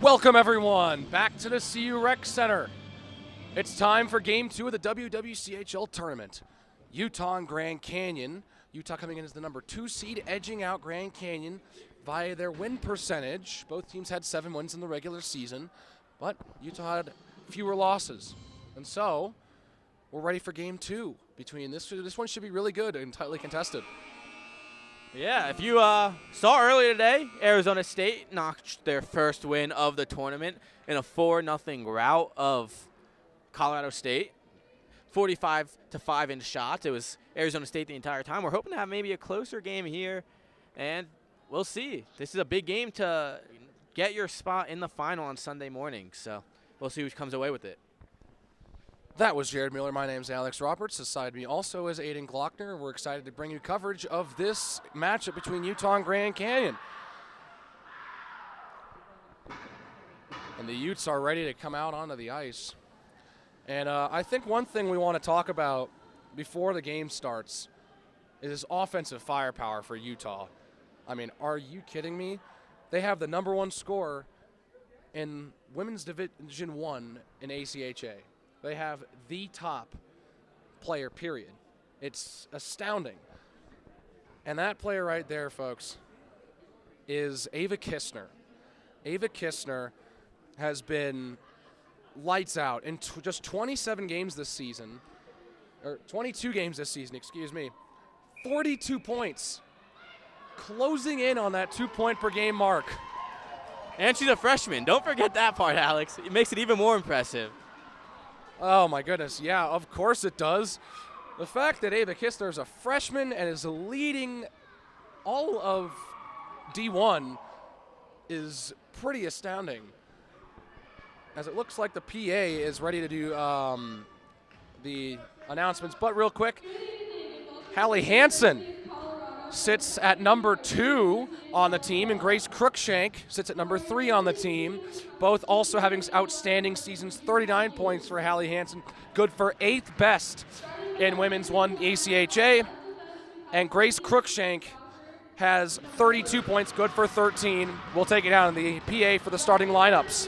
Welcome everyone back to the CU Rec Center. It's time for Game 2 of the WWCHL tournament. Utah and Grand Canyon. Utah coming in as the number 2 seed, edging out Grand Canyon via their win percentage. Both teams had 7 wins in the regular season, but Utah had fewer losses. And so, we're ready for Game 2 between this. This one should be really good and tightly contested. Yeah, if you saw earlier today, Arizona State notched their first win of the tournament in a 4-0 rout of Colorado State. 45-5 in shots. It was Arizona State the entire time. We're hoping to have maybe a closer game here, and we'll see. This is a big game to get your spot in the final on Sunday morning, so we'll see who comes away with it. That was Jared Mueller. My name's Alex Roberts. Beside me also is Aiden Glockner. We're excited to bring you coverage of this matchup between Utah and Grand Canyon. And the Utes are ready to come out onto the ice. And I think one thing we want to talk about before the game starts is offensive firepower for Utah. I mean, are you kidding me? They have the number 1 scorer in Women's Division 1 in ACHA. They have the top player, period. It's astounding. And that player right there, folks, is Ava Kistner. Ava Kistner has been lights out in just 27 games this season, or 22 games this season, excuse me. 42 points, closing in on that 2-point per game mark. And she's a freshman. Don't forget that part, Alex. It makes it even more impressive. Oh, my goodness. Yeah, of course it does. The fact that Ava Kistner is a freshman and is leading all of D1 is pretty astounding. As it looks like the PA is ready to do the announcements. But real quick, Hallie Hansen sits at number 2 on the team, and Grace Cruikshank sits at number 3 on the team. Both also having outstanding seasons. 39 points for Hallie Hansen, good for 8th best in Women's 1 ACHA. And Grace Cruikshank has 32 points, good for 13. We'll take it out in the PA for the starting lineups.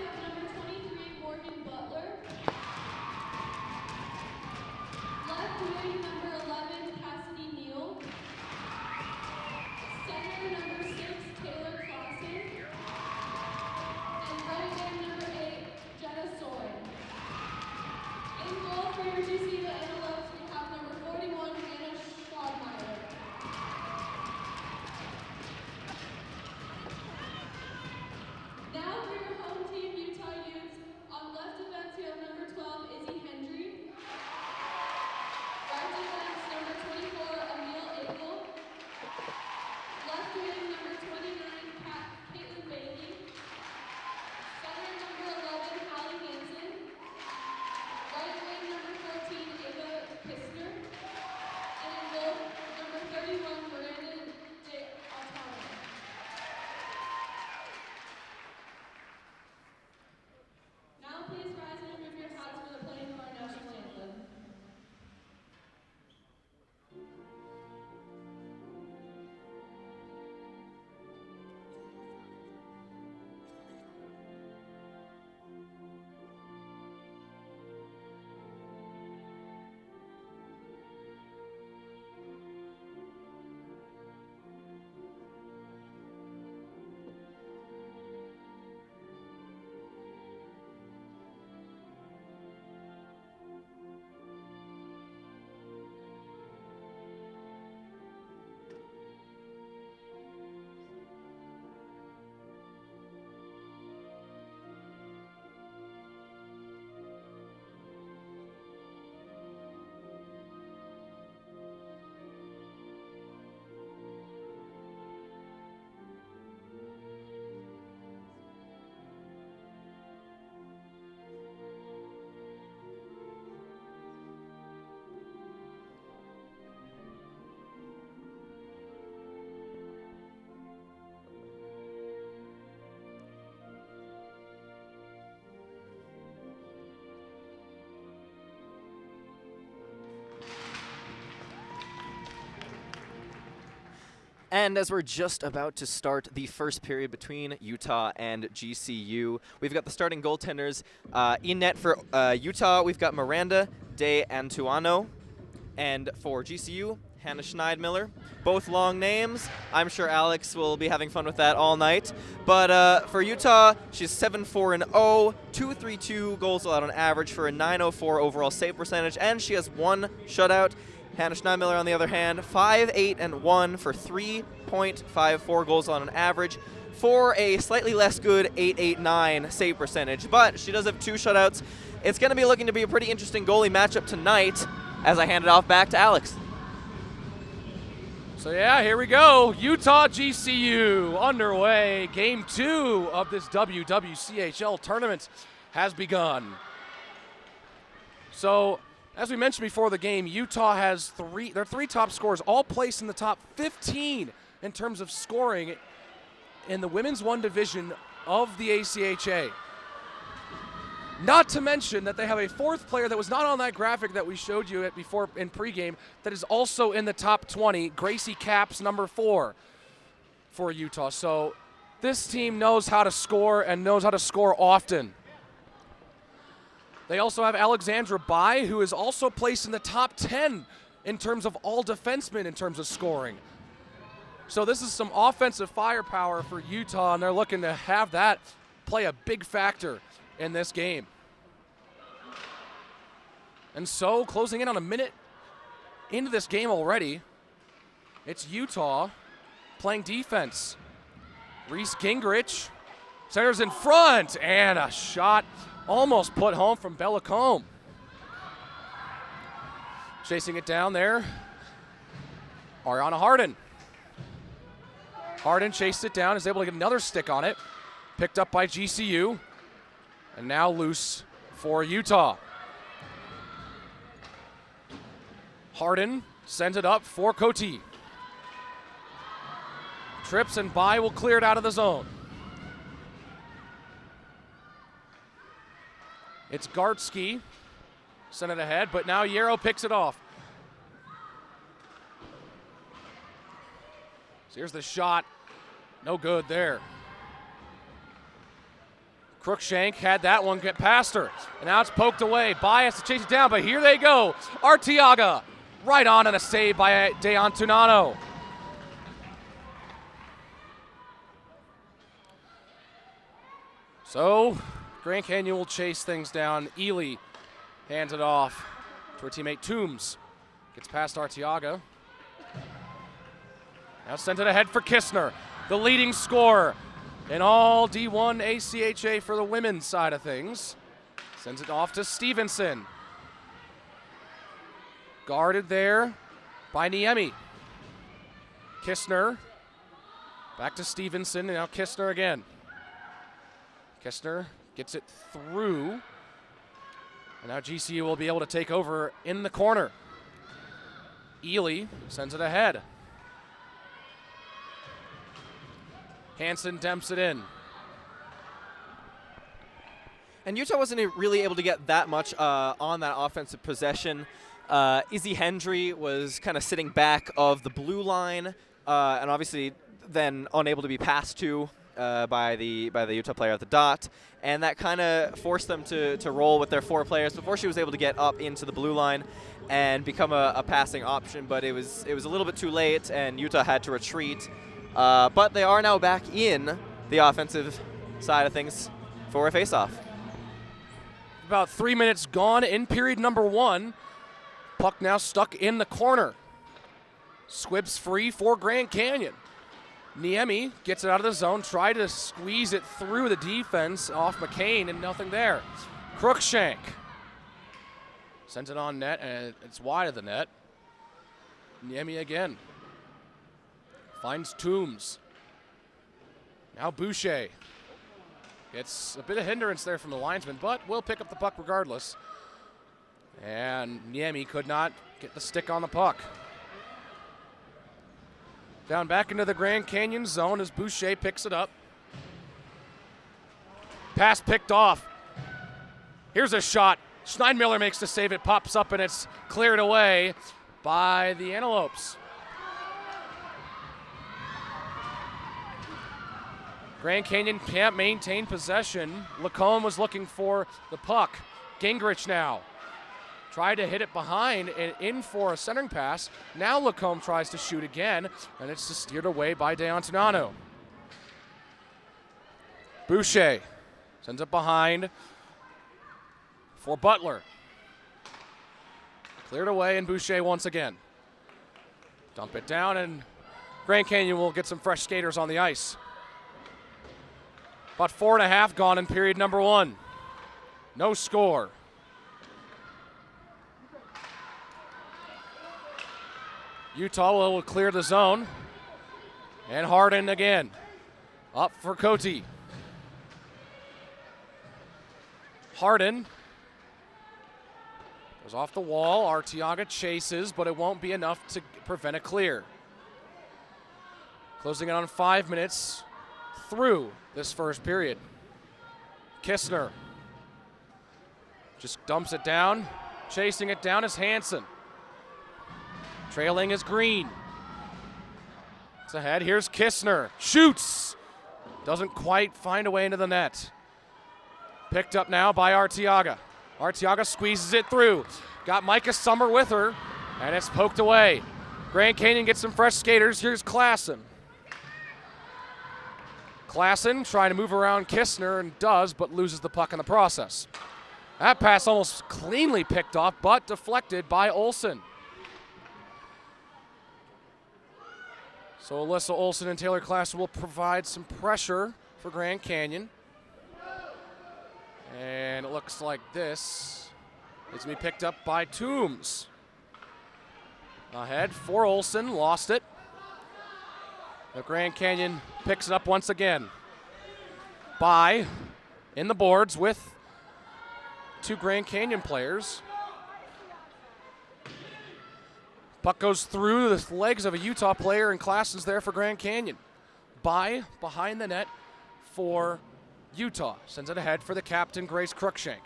And as we're just about to start the first period between Utah and GCU, we've got the starting goaltenders. In net for Utah, we've got Miranda De Antuano. And for GCU, Hannah Schneidmiller. Both long names. I'm sure Alex will be having fun with that all night. But for Utah, she's 7-4-0, 232 goals allowed on average for a 904 overall save percentage, and she has 1 shutout. Hannah Schneidmiller, on the other hand, 5-8-1 for 3.54 goals on an average for a slightly less good 889 save percentage. But she does have 2 shutouts. It's going to be looking to be a pretty interesting goalie matchup tonight as I hand it off back to Alex. So yeah, here we go. Utah GCU underway. Game 2 of this WWCHL tournament has begun. So, as we mentioned before the game, Utah has their 3 top scorers all placed in the top 15 in terms of scoring in the Women's 1 division of the ACHA. Not to mention that they have a 4th player that was not on that graphic that we showed you before in pregame that is also in the top 20, Gracie Capps, number 4 for Utah. So this team knows how to score and knows how to score often. They also have Alexandra Bai, who is also placed in the top 10 in terms of all defensemen in terms of scoring. So this is some offensive firepower for Utah, and they're looking to have that play a big factor in this game. And so, closing in on a minute into this game already, it's Utah playing defense. Reese Gingrich centers in front, and a shot almost put home from Bella Combe. Chasing it down there, Ariana Harden. Harden chased it down, is able to get another stick on it. Picked up by GCU, and now loose for Utah. Harden sends it up for Cote. Trips and Bai will clear it out of the zone. It's Gartsky, sent it ahead, but now Yarrow picks it off. So here's the shot, no good there. Crookshank had that one get past her, and now it's poked away. Bai has to chase it down, but here they go. Arteaga, right on, and a save by De Antunano. So, Grand Canyon will chase things down. Ely hands it off to her teammate Toombs. Gets past Arteaga. Now sent it ahead for Kistner, the leading scorer in all D1 ACHA for the women's side of things. Sends it off to Stevenson. Guarded there by Niemi. Kistner back to Stevenson, and now Kistner again. Kistner gets it through, and now GCU will be able to take over in the corner. Ely sends it ahead. Hansen dumps it in. And Utah wasn't really able to get that much on that offensive possession. Izzy Hendry was kind of sitting back of the blue line, and obviously then unable to be passed to by the Utah player at the dot, and that kind of forced them to roll with their 4 players before she was able to get up into the blue line and become a passing option. But it was a little bit too late, and Utah had to retreat. But they are now back in the offensive side of things for a faceoff. About 3 minutes gone in period number 1. Puck now stuck in the corner. Squibs free for Grand Canyon. Niemi gets it out of the zone, tried to squeeze it through the defense off McCain, and nothing there. Crookshank sends it on net, and it's wide of the net. Niemi again. Finds Toombs. Now Boucher. Gets a bit of hindrance there from the linesman, but will pick up the puck regardless. And Niemi could not get the stick on the puck. Down back into the Grand Canyon zone as Boucher picks it up. Pass picked off. Here's a shot. Schneidmiller makes the save. It pops up and it's cleared away by the Antelopes. Grand Canyon can't maintain possession. Lacombe was looking for the puck. Gingrich now tried to hit it behind and in for a centering pass. Now Lacombe tries to shoot again, and it's just steered away by Deantonano. Boucher sends it behind for Butler. Cleared away, and Boucher once again. Dump it down, and Grand Canyon will get some fresh skaters on the ice. About 4.5 gone in period number 1. No score. Utah will clear the zone. And Harden again. Up for Cote. Harden goes off the wall. Arteaga chases, but it won't be enough to prevent a clear. Closing it on 5 minutes through this first period. Kistner just dumps it down. Chasing it down is Hansen. Trailing is Green. It's ahead. Here's Kistner. Shoots. Doesn't quite find a way into the net. Picked up now by Arteaga. Arteaga squeezes it through. Got Micah Summer with her, and it's poked away. Grand Canyon gets some fresh skaters. Here's Klassen. Klassen trying to move around Kistner and does, but loses the puck in the process. That pass almost cleanly picked off, but deflected by Olsen. So Alyssa Olsen and Taylor Klassen will provide some pressure for Grand Canyon. And it looks like this is going to be picked up by Toombs. Ahead for Olsen, lost it. The Grand Canyon picks it up once again. By in the boards with 2 Grand Canyon players. Puck goes through the legs of a Utah player, and Klassen's there for Grand Canyon. By behind the net for Utah. Sends it ahead for the captain, Grace Cruikshank.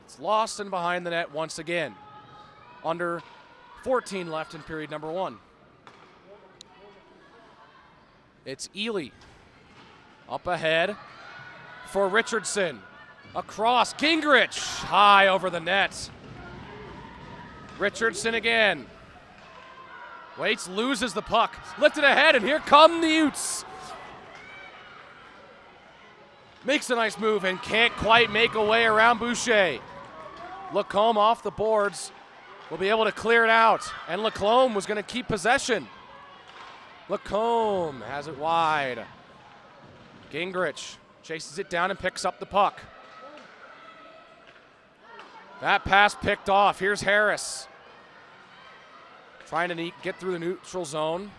It's lost and behind the net once again. Under 14 left in period number 1. It's Ely. Up ahead for Richardson. Across, Gingrich. High over the net. Richardson again. Waits, loses the puck. Lifted ahead, and here come the Utes. Makes a nice move and can't quite make a way around Boucher. Lacombe off the boards. Will be able to clear it out. And Lacombe was going to keep possession. Lacombe has it wide. Gingrich chases it down and picks up the puck. That pass picked off. Here's Harris. Trying to get through the neutral zone.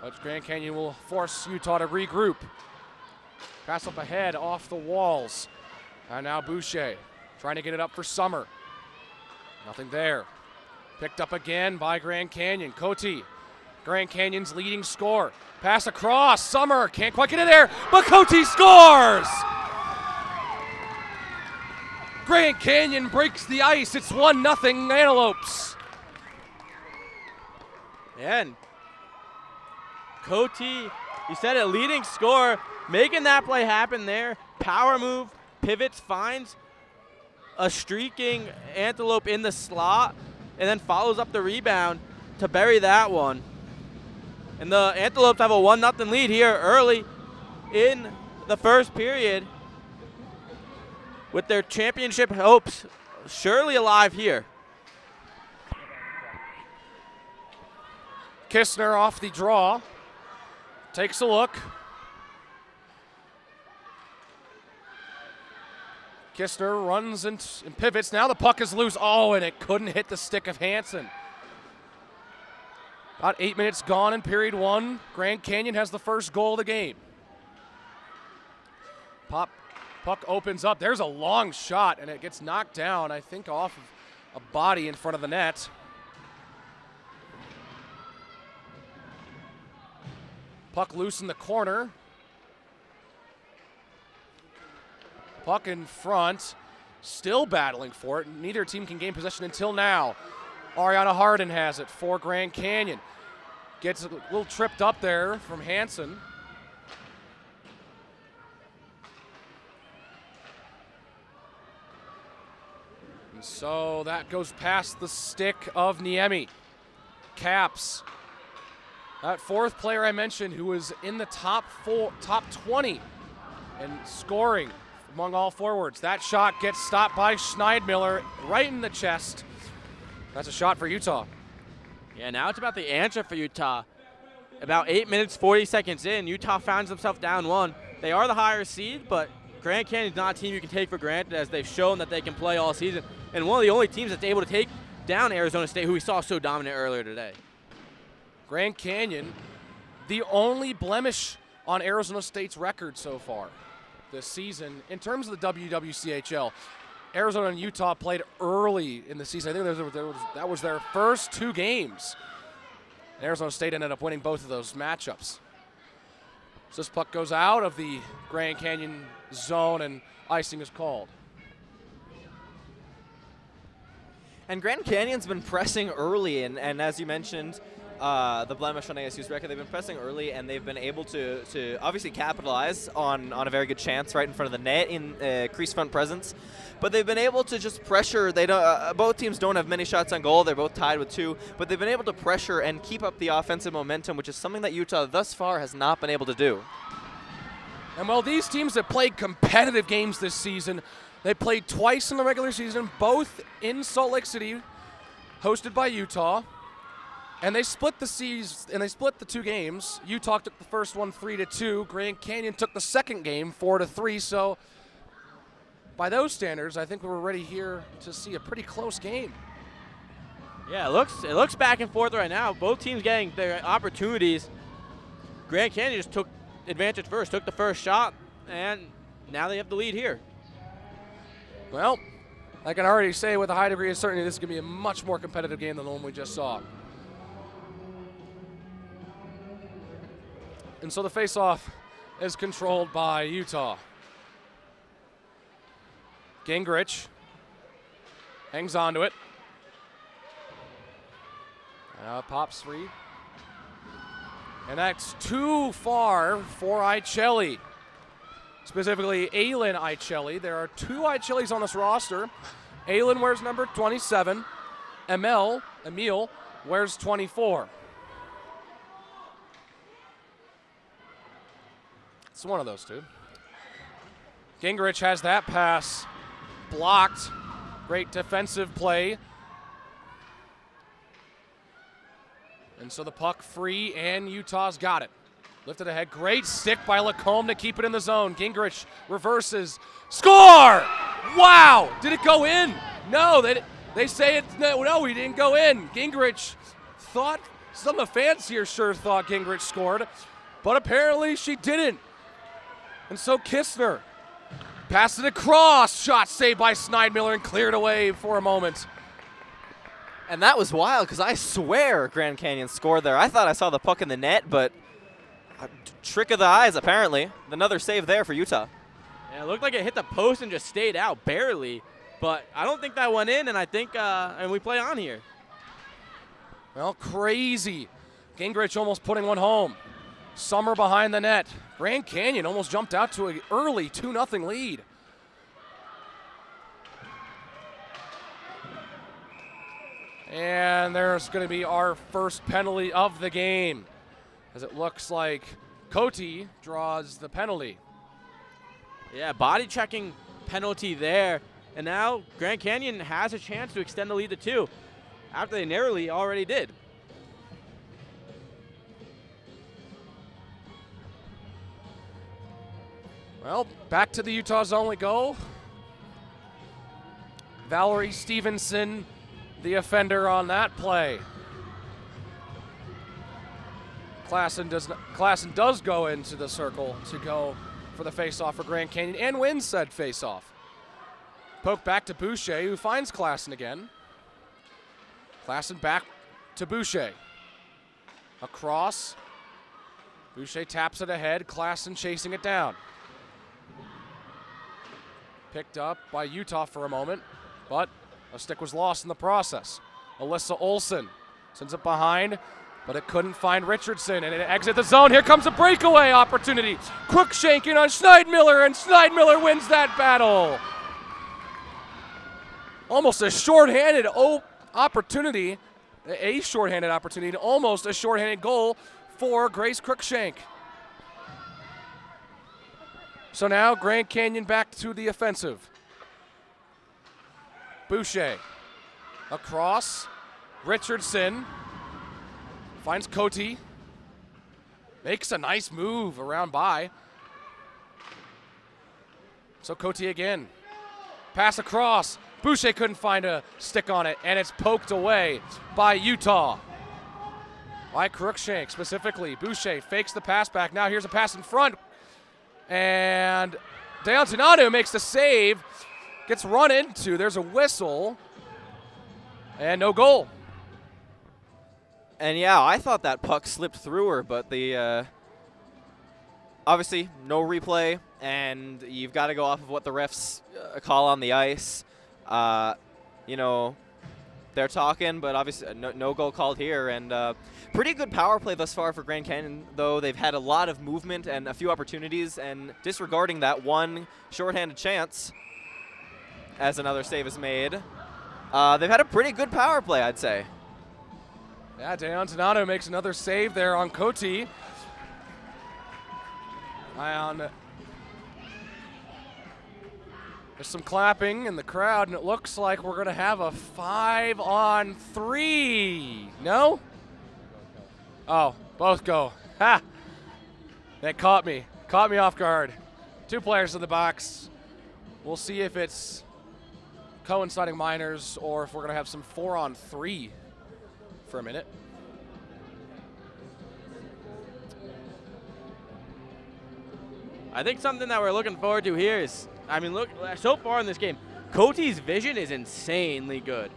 But Grand Canyon will force Utah to regroup. Pass up ahead off the walls. And now Boucher trying to get it up for Summer. Nothing there. Picked up again by Grand Canyon. Cote, Grand Canyon's leading scorer. Pass across. Summer can't quite get in there, but Cote scores! Grand Canyon breaks the ice. It's 1-0 Antelopes. And Cote, you said it, leading scorer, making that play happen there. Power move, pivots, finds a streaking Antelope in the slot, and then follows up the rebound to bury that one. And the Antelopes have a 1-0 lead here early in the first period, with their championship hopes surely alive here. Kistner off the draw. Takes a look. Kistner runs and pivots. Now the puck is loose. Oh, and it couldn't hit the stick of Hansen. About 8 minutes gone in period 1. Grand Canyon has the first goal of the game. Puck opens up. There's a long shot, and it gets knocked down, I think, off of a body in front of the net. Puck loose in the corner. Puck in front. Still battling for it. Neither team can gain possession until now. Ariana Harden has it for Grand Canyon. Gets a little tripped up there from Hansen. so that goes past the stick of Niemi. Caps. That fourth player I mentioned who was in the top 20 and scoring among all forwards. That shot gets stopped by Schneidmiller right in the chest. That's a shot for Utah. Yeah, now it's about the answer for Utah. About 8 minutes, 40 seconds in, Utah finds themselves down 1. They are the higher seed, but Grand Canyon's not a team you can take for granted, as they've shown that they can play all season. And one of the only teams that's able to take down Arizona State, who we saw so dominant earlier today. Grand Canyon, the only blemish on Arizona State's record so far this season. In terms of the WWCHL, Arizona and Utah played early in the season. I think that was their first 2 games. And Arizona State ended up winning both of those matchups. So this puck goes out of the Grand Canyon zone and icing is called. And Grand Canyon's been pressing early, and as you mentioned, the blemish on ASU's record, they've been pressing early, and they've been able to obviously capitalize on a very good chance right in front of the net in crease front presence. But they've been able to just pressure. They don't. Both teams don't have many shots on goal. They're both tied with 2, but they've been able to pressure and keep up the offensive momentum, which is something that Utah thus far has not been able to do. And while these teams have played competitive games this season, they played twice in the regular season, both in Salt Lake City, hosted by Utah. And they split the 2 games. Utah took the first one 3-2. Grand Canyon took the second game 4-3. So by those standards, I think we're ready here to see a pretty close game. Yeah, it looks back and forth right now. Both teams getting their opportunities. Grand Canyon just took advantage first, took the first shot, and now they have the lead here. Well, I can already say with a high degree of certainty this is going to be a much more competitive game than the one we just saw. And so the face-off is controlled by Utah. Gingrich hangs on to it. Pops free. And that's too far for Icelli. Specifically, Aylin Icelli. There are 2 Icellis on this roster. Aylin wears number 27. Emil wears 24. It's one of those 2. Gingrich has that pass blocked. Great defensive play. And so the puck free, and Utah's got it. Lifted ahead. Great stick by Lacombe to keep it in the zone. Gingrich reverses. Score! Wow! Did it go in? No, they say it. No, he didn't go in. Gingrich thought, some of the fans here sure thought Gingrich scored, but apparently she didn't. And so Kistner passed it across. Shot saved by Schneidmiller and cleared away for a moment. And that was wild, because I swear Grand Canyon scored there. I thought I saw the puck in the net, but a trick of the eyes, apparently. Another save there for Utah. Yeah, it looked like it hit the post and just stayed out, barely. But I don't think that went in, and I think and we play on here. Well, crazy. Gingrich almost putting one home. Summer behind the net. Grand Canyon almost jumped out to an early 2-0 lead. And there's going to be our first penalty of the game, as it looks like Cote draws the penalty. Yeah, body checking penalty there. And now Grand Canyon has a chance to extend the lead to 2 after they narrowly already did. Well, back to the Utah zone we go. Valerie Stevenson, the offender on that play. Klassen does go into the circle to go for the faceoff for Grand Canyon and wins said faceoff. Poke back to Boucher, who finds Klassen again. Klassen back to Boucher. Across. Boucher taps it ahead. Klassen chasing it down. Picked up by Utah for a moment, but a stick was lost in the process. Alyssa Olsen sends it behind, but it couldn't find Richardson, and it exits the zone. Here comes a breakaway opportunity. Crookshanking on Schneidmiller, and Schneidmiller wins that battle. almost a shorthanded opportunity, a shorthanded opportunity, and almost a shorthanded goal for Grace Cruikshank. So now Grand Canyon back to the offensive. Boucher across. Richardson finds Coty. Makes a nice move around by. So Coty again. Pass across. Boucher couldn't find a stick on it, and it's poked away by Utah. By Cruikshank specifically. Boucher fakes the pass back. Now here's a pass in front. And Deontinado makes the save. Gets run into. There's a whistle. And no goal. And yeah, I thought that puck slipped through her, but the obviously no replay, and you've got to go off of what the refs call on the ice. You know, they're talking, but obviously no goal called here. And pretty good power play thus far for Grand Canyon, though they've had a lot of movement and a few opportunities, and disregarding that one shorthanded chance as another save is made. They've had a pretty good power play, I'd say. Yeah, Deontinado makes another save there on Coty. There's some clapping in the crowd, and it looks like we're going to have a 5-on-3. No? Oh, both go. Ha! That caught me off guard. 2 players in the box. We'll see if it's coinciding minors or if we're going to have some 4-on-3 for a minute. I think something that we're looking forward to here is, I mean, look, so far in this game, Coty's vision is insanely good.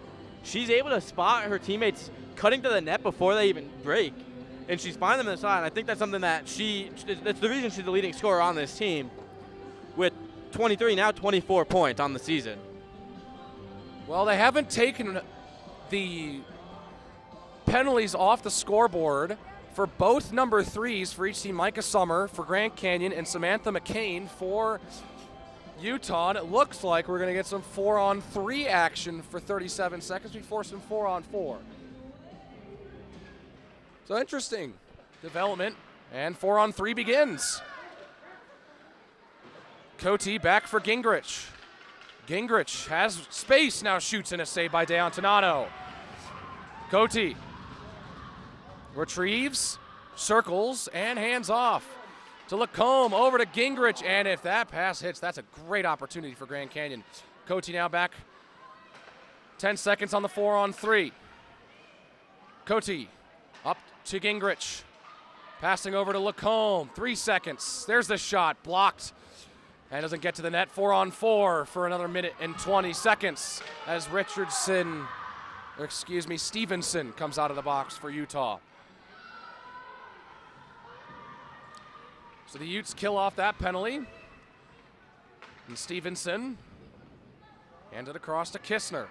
She's able to spot her teammates cutting to the net before they even break, and she's finding them in the side. And I think that's something that that's the reason she's the leading scorer on this team with 23, now 24 points on the season. Well, they haven't taken the penalties off the scoreboard for both number 3s for each team. Micah Summer for Grand Canyon and Samantha McCain for Utah. And it looks like we're going to get some 4-on-3 action for 37 seconds before some 4-on-4. So interesting development, and 4-on-3 begins. Coty back for Gingrich. Gingrich has space, now shoots in a save by Deontinado. Coty retrieves, circles, and hands off to Lacombe, over to Gingrich, and if that pass hits, that's a great opportunity for Grand Canyon. Coty now back 10 seconds on the 4-on-3. Coty up to Gingrich, passing over to Lacombe, 3 seconds. There's the shot, blocked, and doesn't get to the net. 4-on-4 for another minute and 20 seconds as Stevenson comes out of the box for Utah. So the Utes kill off that penalty. And Stevenson handed across to Kistner.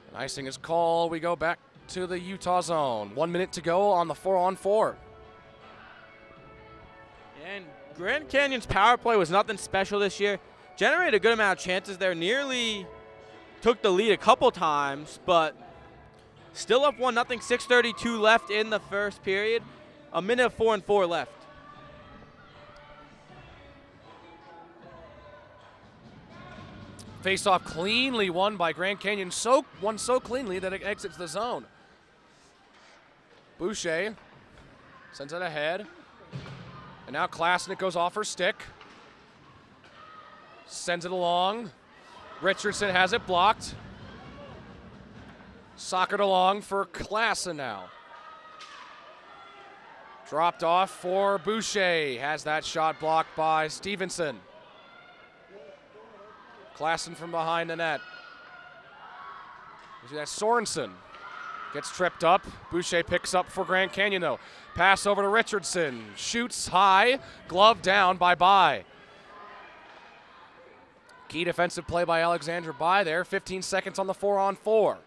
And icing is called. We go back to the Utah zone. 1 minute to go on the 4-on-4. And Grand Canyon's power play was nothing special this year. Generated a good amount of chances there. Nearly took the lead a couple times, but still up 1-0. 6:32 left in the first period. A minute of 4-on-4 left. Face-off cleanly won by Grand Canyon. Won so cleanly that it exits the zone. Boucher sends it ahead. And now Klasnick goes off her stick. Sends it along. Richardson has it blocked. Sockered along for Klassen now. Dropped off for Boucher. Has that shot blocked by Stevenson. Klassen from behind the net. You see that Sorensen gets tripped up. Boucher picks up for Grand Canyon though. Pass over to Richardson. Shoots high. Glove down by Bai. Key defensive play by Alexandra Bai there. 15 seconds on the 4-on-4.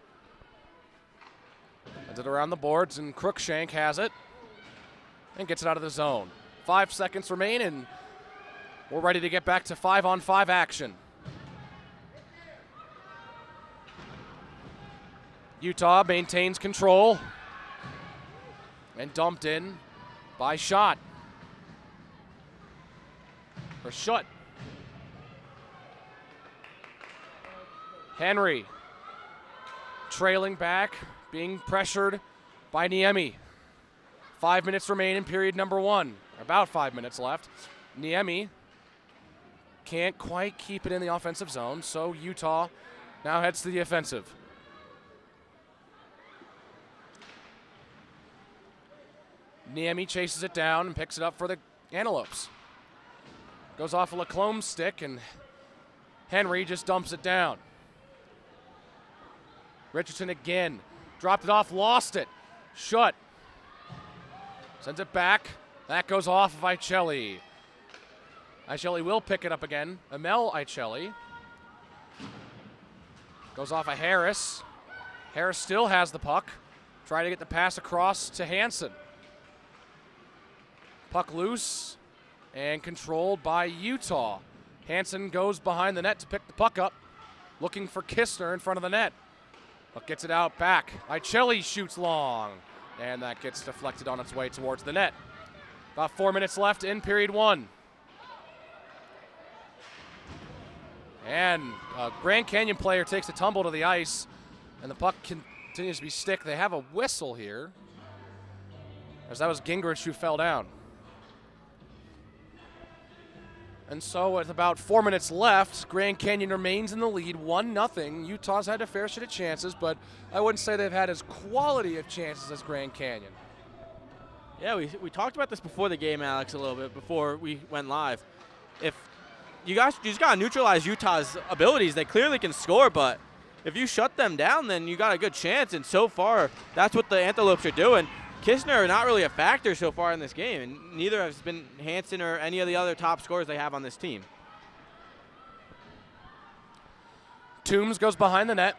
Sends it around the boards, and Cruikshank has it and gets it out of the zone. 5 seconds remain, and We're ready to get back to 5-on-5 action. Utah maintains control and dumped in by Schott. Or Schutt. Henry trailing back, being pressured by Niemi. 5 minutes remain in period number 1. About 5 minutes left. Niemi can't quite keep it in the offensive zone, so Utah now heads to the offensive. Niemi chases it down and picks it up for the Antelopes. Goes off a Lacombe stick, and Henry just dumps it down. Richardson again. Dropped it off, lost it. Schutt. Sends it back. That goes off of Icelli. Icelli will pick it up again. Emil Icelli. Goes off of Harris. Harris still has the puck. Trying to get the pass across to Hansen. Puck loose and controlled by Utah. Hansen goes behind the net to pick the puck up, looking for Kistner in front of the net. But gets it out back. Icelli shoots long, and that gets deflected on its way towards the net. About 4 minutes left in period 1. And a Grand Canyon player takes a tumble to the ice, and the puck continues to be stick. They have a whistle here, as that was Gingrich who fell down. And so with about 4 minutes left, Grand Canyon remains in the lead, 1-0. Utah's had a fair share of chances, but I wouldn't say they've had as quality of chances as Grand Canyon. Yeah, we talked about this before the game, Alex, a little bit before we went live. If you just got to neutralize Utah's abilities. They clearly can score, but if you shut them down, then you got a good chance. And so far, that's what the Antelopes are doing. Kistner are not really a factor so far in this game, and neither has been Hansen or any of the other top scorers they have on this team. Toombs goes behind the net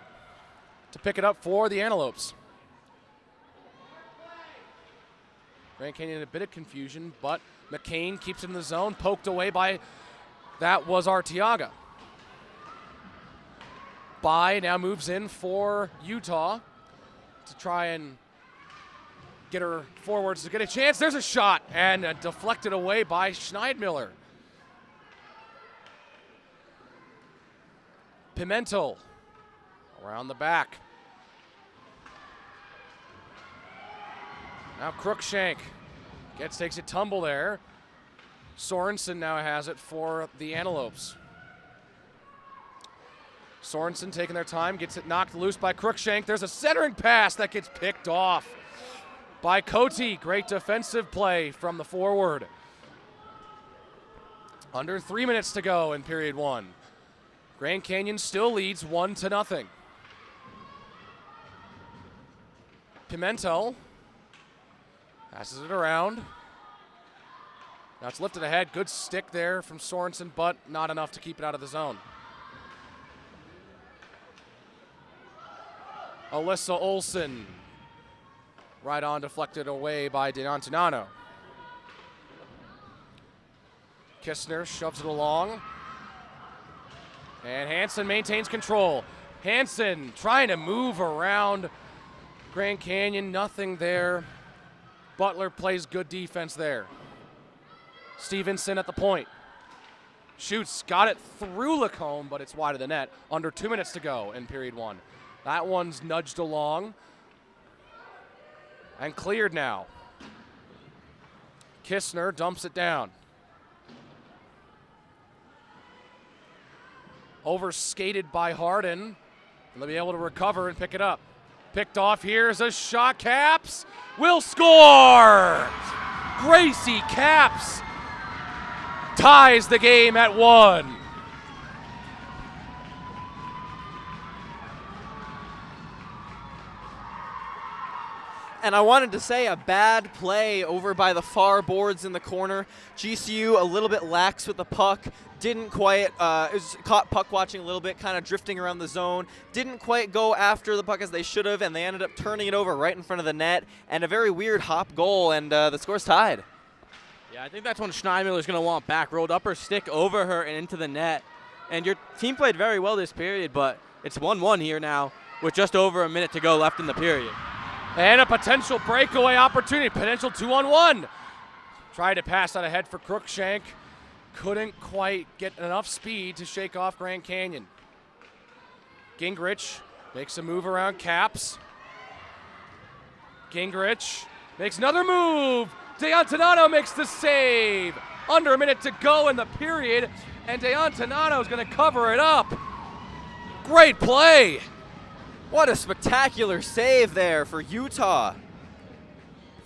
to pick it up for the Antelopes. Grand Canyon in a bit of confusion, but McCain keeps it in the zone, poked away by, that was Arteaga. Bai now moves in for Utah to try and get her forwards to get a chance. There's a shot, and deflected away by Schneidmiller. Pimentel around the back. Now Crookshank takes a tumble there. Sorensen now has it for the Antelopes. Sorensen taking their time, gets it knocked loose by Crookshank. There's a centering pass that gets picked off by Cote. Great defensive play from the forward. Under 3 minutes to go in period 1. Grand Canyon still leads 1-0. Pimentel passes it around. Now it's lifted ahead. Good stick there from Sorensen, but not enough to keep it out of the zone. Alyssa Olsen. Right on, deflected away by Denantinano. Kistner shoves it along. And Hansen maintains control. Hansen trying to move around Grand Canyon, nothing there. Butler plays good defense there. Stevenson at the point. Shoots, got it through Lacombe, but it's wide of the net. Under 2 minutes to go in period 1. That one's nudged along. And cleared now. Kistner dumps it down. Over-skated by Harden. And they'll be able to recover and pick it up. Picked off, here's a shot. Caps will score! Gracie Caps ties the game at 1. And I wanted to say a bad play over by the far boards in the corner. GCU a little bit lax with the puck. Didn't quite, was caught puck watching a little bit, kind of drifting around the zone. Didn't quite go after the puck as they should have, and they ended up turning it over right in front of the net. And a very weird hop goal, and the score's tied. Yeah, I think that's one Schneidmiller's going to want back. Rolled upper stick over her and into the net. And your team played very well this period, but it's 1-1 here now with just over a minute to go left in the period. And a potential breakaway opportunity, potential 2-on-1. Tried to pass that ahead for Crookshank. Couldn't quite get enough speed to shake off Grand Canyon. Gingrich makes a move around Caps. Gingrich makes another move. Deontanano makes the save. Under a minute to go in the period, and Deontanano is going to cover it up. Great play. What a spectacular save there for Utah.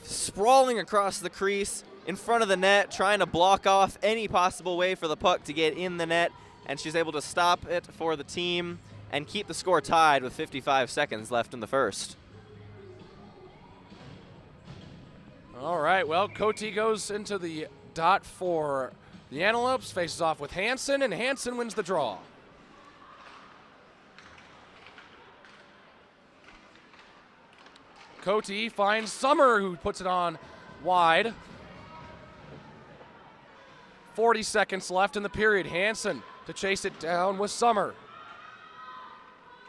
Sprawling across the crease in front of the net, trying to block off any possible way for the puck to get in the net, and she's able to stop it for the team and keep the score tied with 55 seconds left in the first. All right, well, Cote goes into the dot for the Antelopes, faces off with Hansen, and Hansen wins the draw. Cote finds Summer, who puts it on wide. 40 seconds left in the period. Hansen to chase it down with Summer.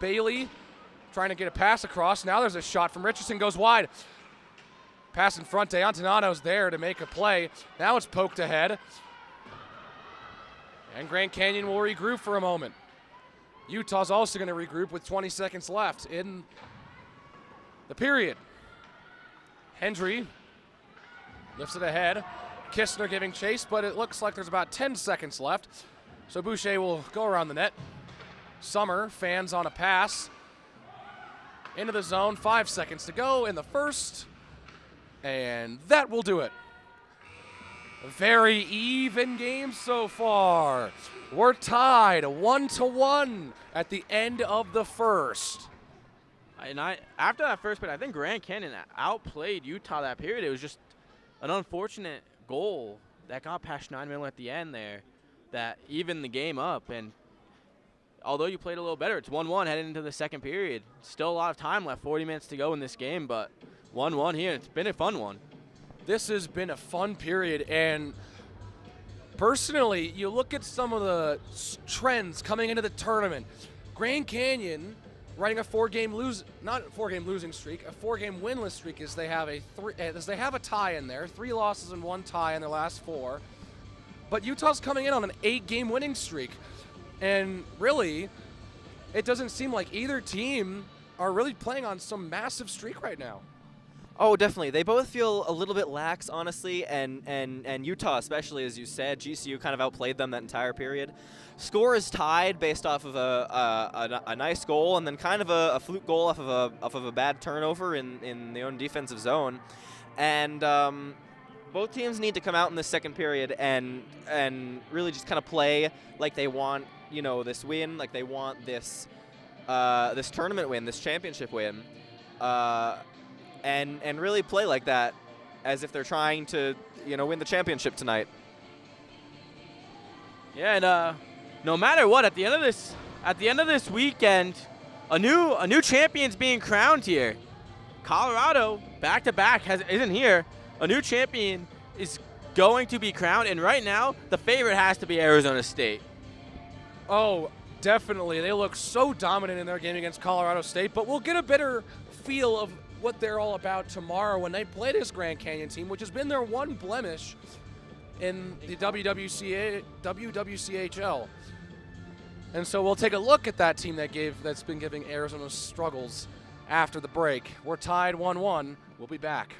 Bailey trying to get a pass across. Now there's a shot from Richardson, goes wide. Pass in front, Deontanano's there to make a play. Now it's poked ahead. And Grand Canyon will regroup for a moment. Utah's also going to regroup with 20 seconds left in the period. Hendry lifts it ahead. Kistner giving chase, but it looks like there's about 10 seconds left. So Boucher will go around the net. Summer fans on a pass. Into the zone, 5 seconds to go in the first. And that will do it. A very even game so far. We're tied 1-1 at the end of the first. And after that first period, I think Grand Canyon outplayed Utah that period. It was just an unfortunate goal that got past Schneidmiller at the end there that evened the game up. And although you played a little better, it's 1-1 heading into the second period. Still a lot of time left, 40 minutes to go in this game, but 1-1 here. It's been a fun one. This has been a fun period, and personally, you look at some of the trends coming into the tournament. Grand Canyon running a four-game winless streak as they have a tie in there, 3 losses and 1 tie in their last 4. But Utah's coming in on an 8-game winning streak, and really, it doesn't seem like either team are really playing on some massive streak right now. Oh, definitely. They both feel a little bit lax, honestly, and Utah, especially, as you said, GCU kind of outplayed them that entire period. Score is tied based off of a nice goal and then kind of a fluke goal off of a bad turnover in the own defensive zone. And both teams need to come out in the second period and really just kind of play like they want, this win, like they want this this tournament win, this championship win. And really play like that as if they're trying to, win the championship tonight. Yeah, and no matter what, at the end of this weekend, a new champion's being crowned here. Colorado, back-to-back, isn't here. A new champion is going to be crowned, and right now, the favorite has to be Arizona State. Oh, definitely. They look so dominant in their game against Colorado State, but we'll get a better feel of what they're all about tomorrow when they play this Grand Canyon team, which has been their one blemish in the WWCHL. And so we'll take a look at that team that's been giving Arizona struggles after the break. We're tied 1-1. We'll be back.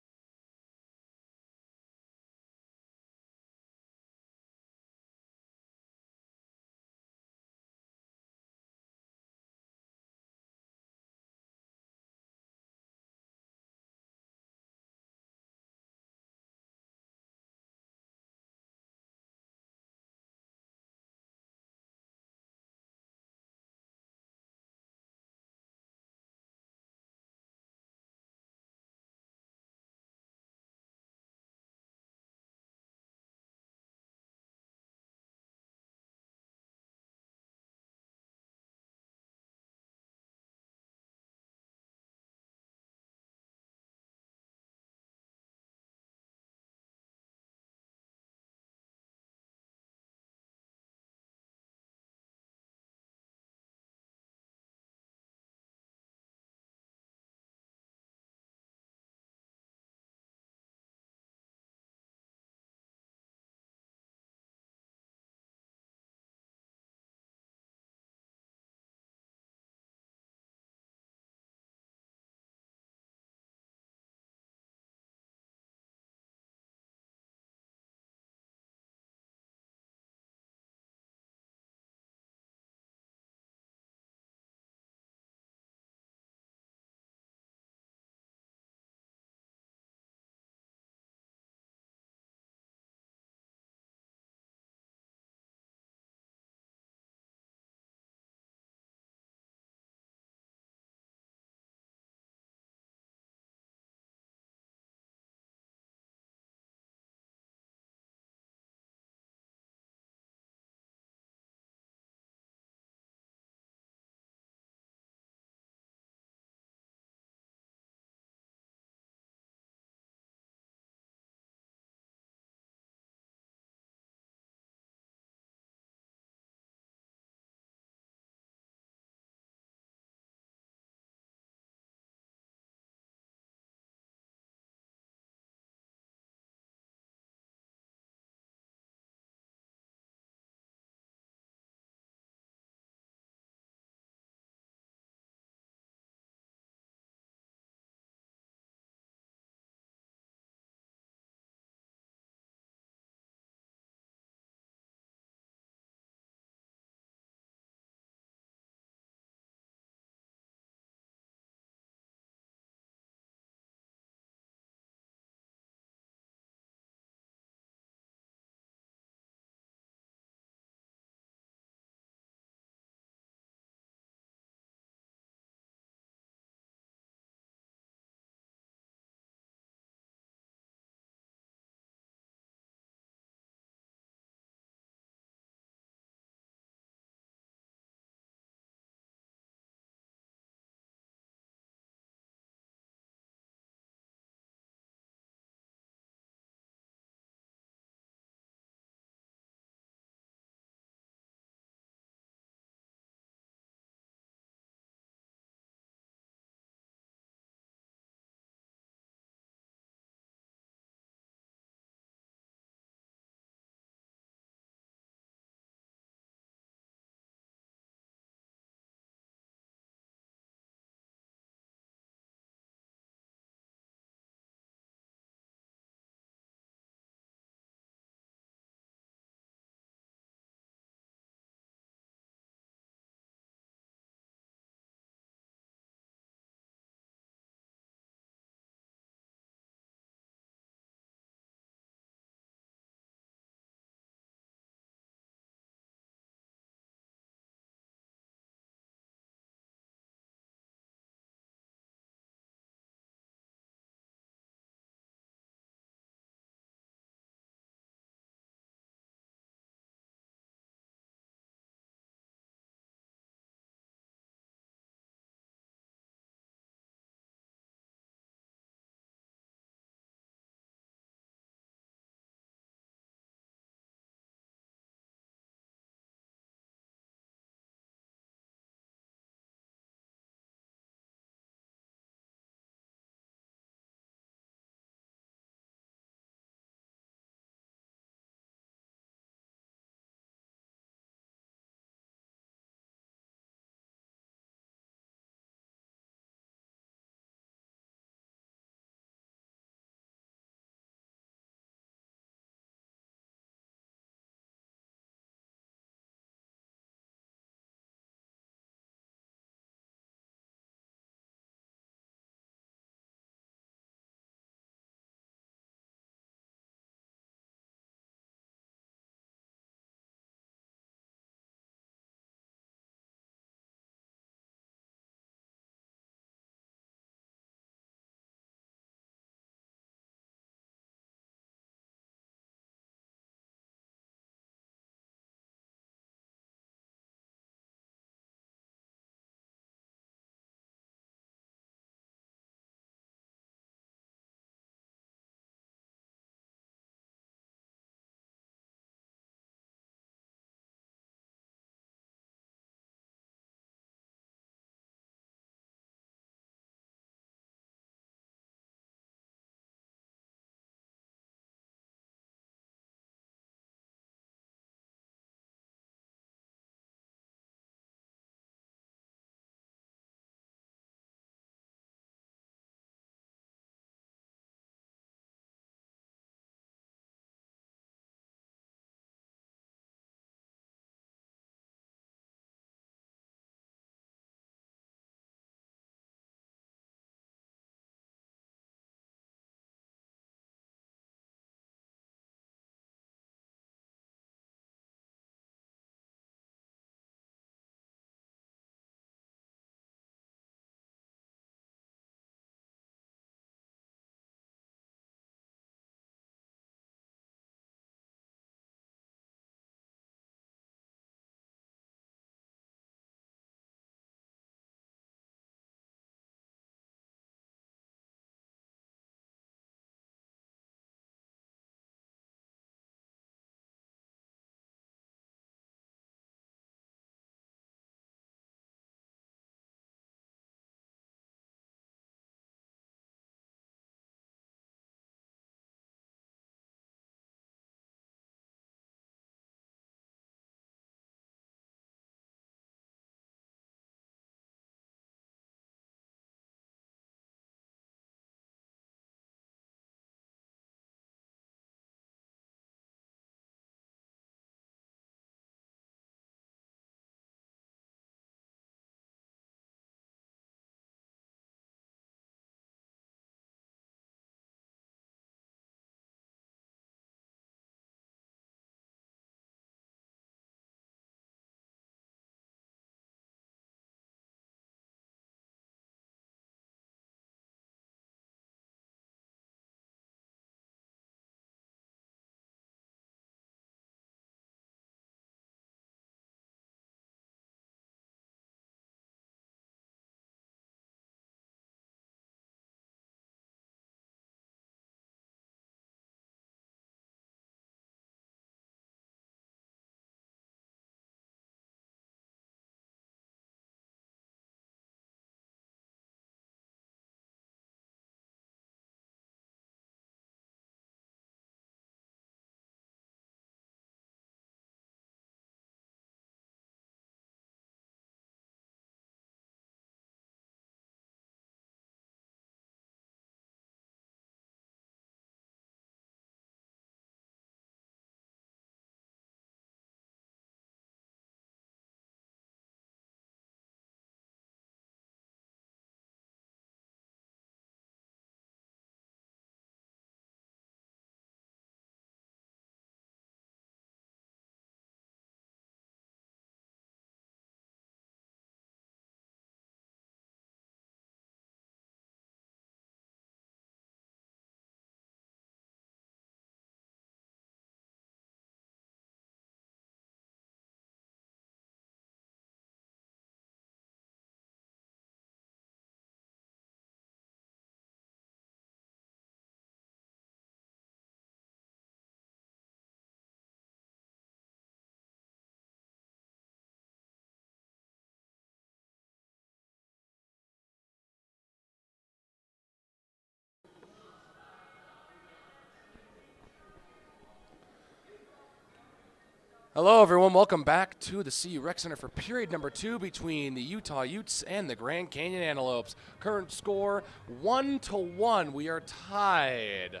Hello, everyone. Welcome back to the CU Rec Center for period number 2 between the Utah Utes and the Grand Canyon Antelopes. Current score 1-1. We are tied.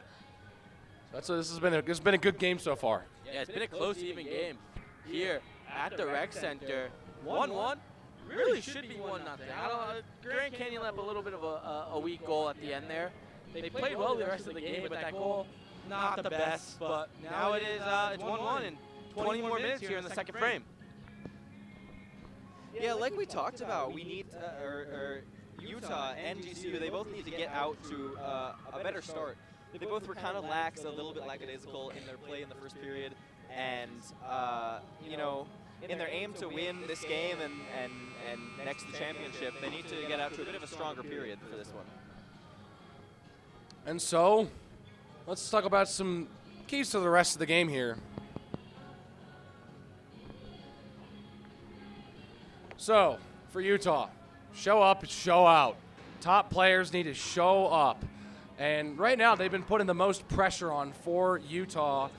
This has been a good game so far. Yeah, it's been a close, even game here at the Rec Center. 1-1. Really should be 1-0. Grand Canyon let up a little bit of a weak goal at the end there. They played well the rest of the game, but that goal, not the best. But now it's 1-1 and 20 more minutes here in the second frame. Yeah, like we talked about, we need Utah and GCU, they both need to get out to a better start. They both were kind of lax, a little bit lackadaisical in their play in the first period, and you know, in their aim to win this game and next the championship, they need to get out to a bit of a stronger period for this one. And so, let's talk about some keys to the rest of the game here. So, for Utah, show up, show out. Top players need to show up. And right now, they've been putting the most pressure on for Utah,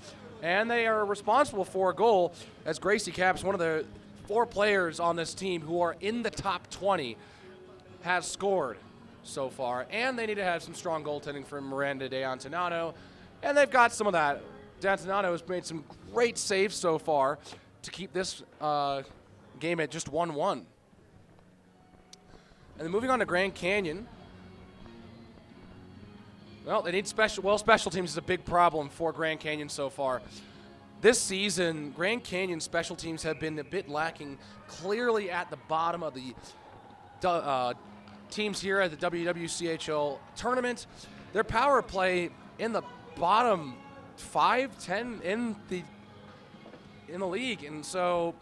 and they are responsible for a goal, as Gracie Capps, one of the 4 players on this team who are in the top 20, has scored so far. And they need to have some strong goaltending from Miranda de Antonano, and they've got some of that. De Antonano has made some great saves so far to keep this game at just 1-1. And then moving on to Grand Canyon. Well, they need special teams is a big problem for Grand Canyon so far. This season, Grand Canyon special teams have been a bit lacking, clearly at the bottom of the teams here at the WWCHL tournament. Their power play in the bottom 5-10 in the league, and so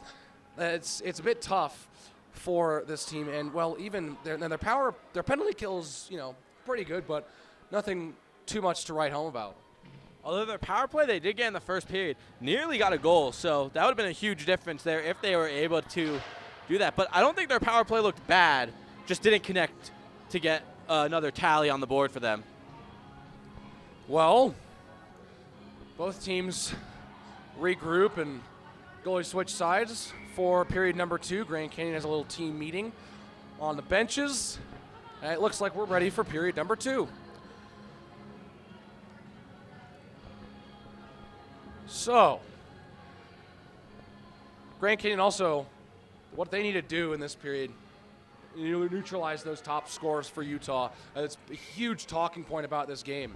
it's a bit tough for this team. And well, even their penalty kills, you know, pretty good, but nothing too much to write home about. Although their power play they did get in the first period nearly got a goal, so that would have been a huge difference there if they were able to do that. But I don't think their power play looked bad, just didn't connect to get another tally on the board for them. Well, both teams regroup and goalie switch sides for period number 2. Grand Canyon has a little team meeting on the benches, and it looks like we're ready for period number 2. So, Grand Canyon also, what they need to do in this period, neutralize those top scores for Utah. It's a huge talking point about this game.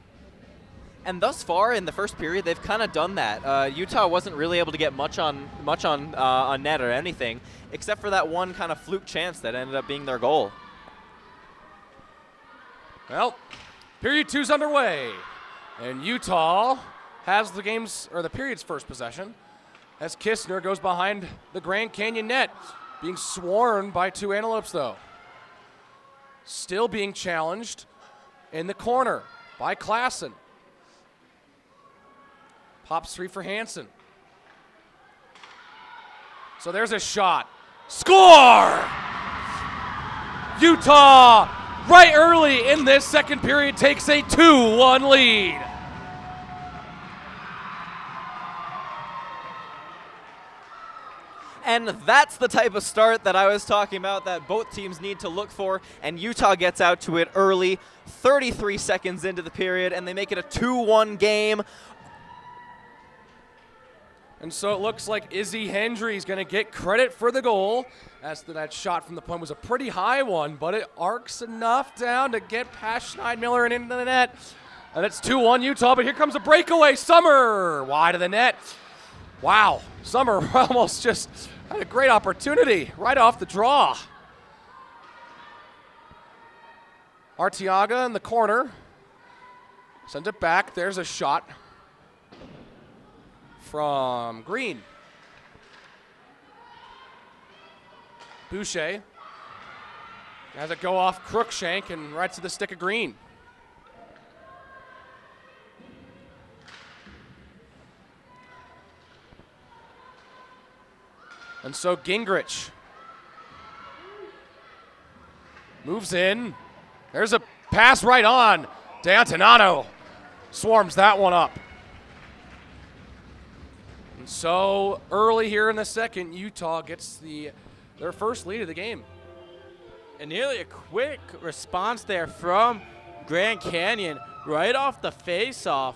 And thus far in the first period, they've kind of done that. Utah wasn't really able to get much on net or anything, except for that one kind of fluke chance that ended up being their goal. Well, period 2's underway, and Utah has the period's first possession, as Kistner goes behind the Grand Canyon net, being swarmed by 2 Antelopes though. Still being challenged in the corner by Klassen. Pops 3 for Hansen. So there's a shot. Score! Utah, right early in this second period, takes a 2-1 lead. And that's the type of start that I was talking about that both teams need to look for, and Utah gets out to it early, 33 seconds into the period, and they make it a 2-1 game. And so it looks like Izzy Hendry is going to get credit for the goal, as that shot from the point was a pretty high one, but it arcs enough down to get past Schneidmiller and into the net. And it's 2-1 Utah, but here comes a breakaway. Summer wide of the net. Wow, Summer almost just had a great opportunity right off the draw. Arteaga in the corner. Sends it back. There's a shot from Green. Boucher has it go off Crookshank and right to the stick of Green. And so Gingrich moves in. There's a pass right on. De Antonano swarms that one up. And So early here in the second, Utah gets their first lead of the game. And nearly a quick response there from Grand Canyon right off the face-off.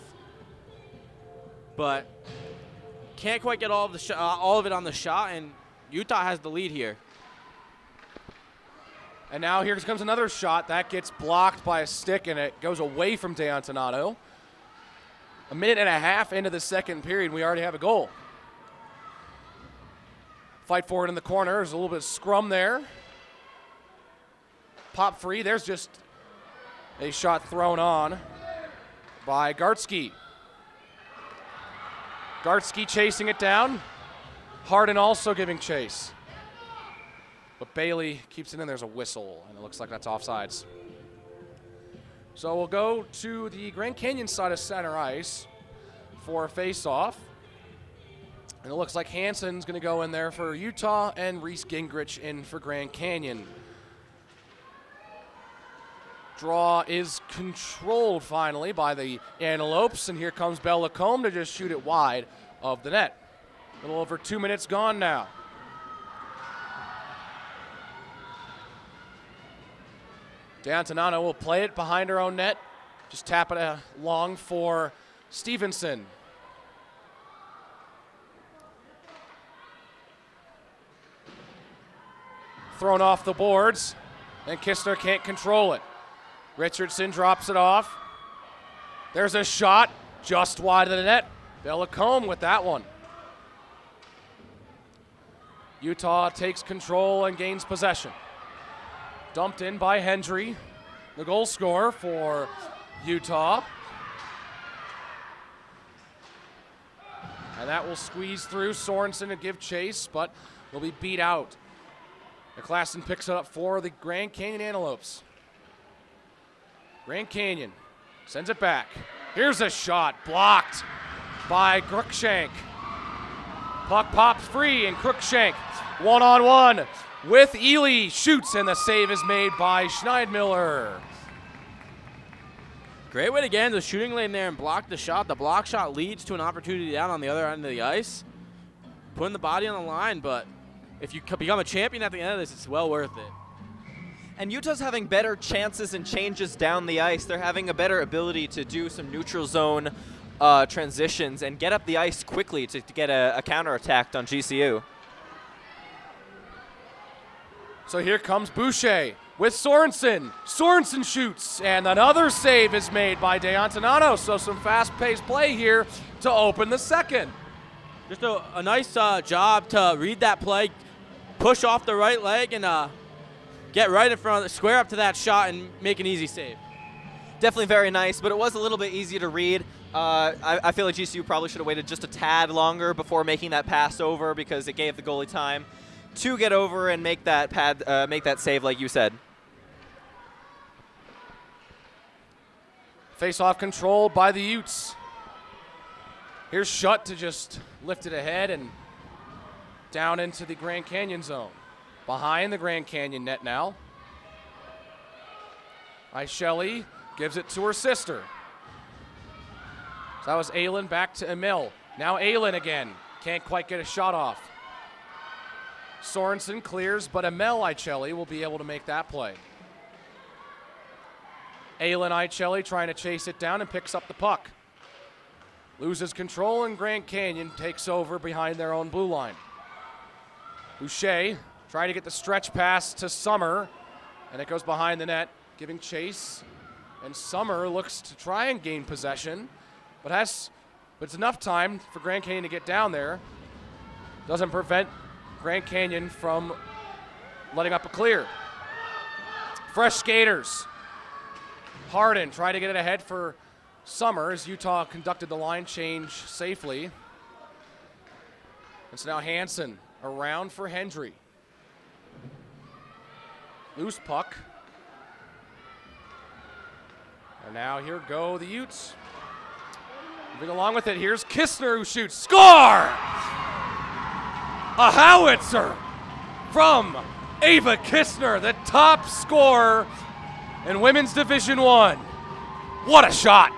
But can't quite get all of it on the shot, and Utah has the lead here. And now here comes another shot. That gets blocked by a stick, and it goes away from D'Antonato. A minute and a half into the second period, we already have a goal. Fight for it in the corner. There's a little bit of scrum there. Pop free. There's just a shot thrown on by Gartsky. Gartsky chasing it down. Harden also giving chase. But Bailey keeps it in. There's a whistle, and it looks like that's offsides. So we'll go to the Grand Canyon side of center ice for a face-off. And it looks like Hansen's going to go in there for Utah and Reese Gingrich in for Grand Canyon. Draw is controlled finally by the Antelopes, and here comes Bell Lacombe to just shoot it wide of the net. A little over 2 minutes gone now. D'Antonato will play it behind her own net. Just tap it long for Stevenson. Thrown off the boards, and Kistner can't control it. Richardson drops it off. There's a shot just wide of the net. Bell Lacombe with that one. Utah takes control and gains possession. Dumped in by Hendry, the goal scorer for Utah. And that will squeeze through Sorensen to give chase, but will be beat out. McClassen picks it up for the Grand Canyon Antelopes. Grand Canyon sends it back. Here's a shot blocked by Cruikshank. Puck pops free, and Cruikshank one-on-one with Ely, shoots, and the save is made by Schneidmiller. Great way to get into the shooting lane there and block the shot. The block shot leads to an opportunity down on the other end of the ice. Putting the body on the line, but if you become a champion at the end of this, it's well worth it. And Utah's having better chances and changes down the ice. They're having a better ability to do some neutral zone transitions and get up the ice quickly to get a counterattack on GCU. So here comes Boucher with Sorensen. Sorensen shoots, and another save is made by D'Antonato. So some fast-paced play here to open the second. Just a nice job to read that play, push off the right leg, and get right in front, square up to that shot, and make an easy save. Definitely very nice, but it was a little bit easy to read. I feel like GCU probably should have waited just a tad longer before making that pass over, because it gave the goalie time to get over and make that save, like you said. Face-off controlled by the Utes. Here's Schutt to just lift it ahead and down into the Grand Canyon zone. Behind the Grand Canyon net now. Shelley gives it to her sister. So that was Aylin back to Emil. Now Aylin again. Can't quite get a shot off. Sorensen clears, but Emil Icelli will be able to make that play. Aylin Icelli trying to chase it down and picks up the puck. Loses control, and Grand Canyon takes over behind their own blue line. Boucher trying to get the stretch pass to Summer, and it goes behind the net, giving chase. And Summer looks to try and gain possession, but it's enough time for Grand Canyon to get down there. Doesn't prevent Grand Canyon from letting up a clear. Fresh skaters. Harden trying to get it ahead for Summer as Utah conducted the line change safely. It's now Hansen around for Hendry. Loose puck. And now here go the Utes. Moving along with it, here's Kistner who shoots. Score! A howitzer from Ava Kistner, the top scorer in Women's Division I. What a shot!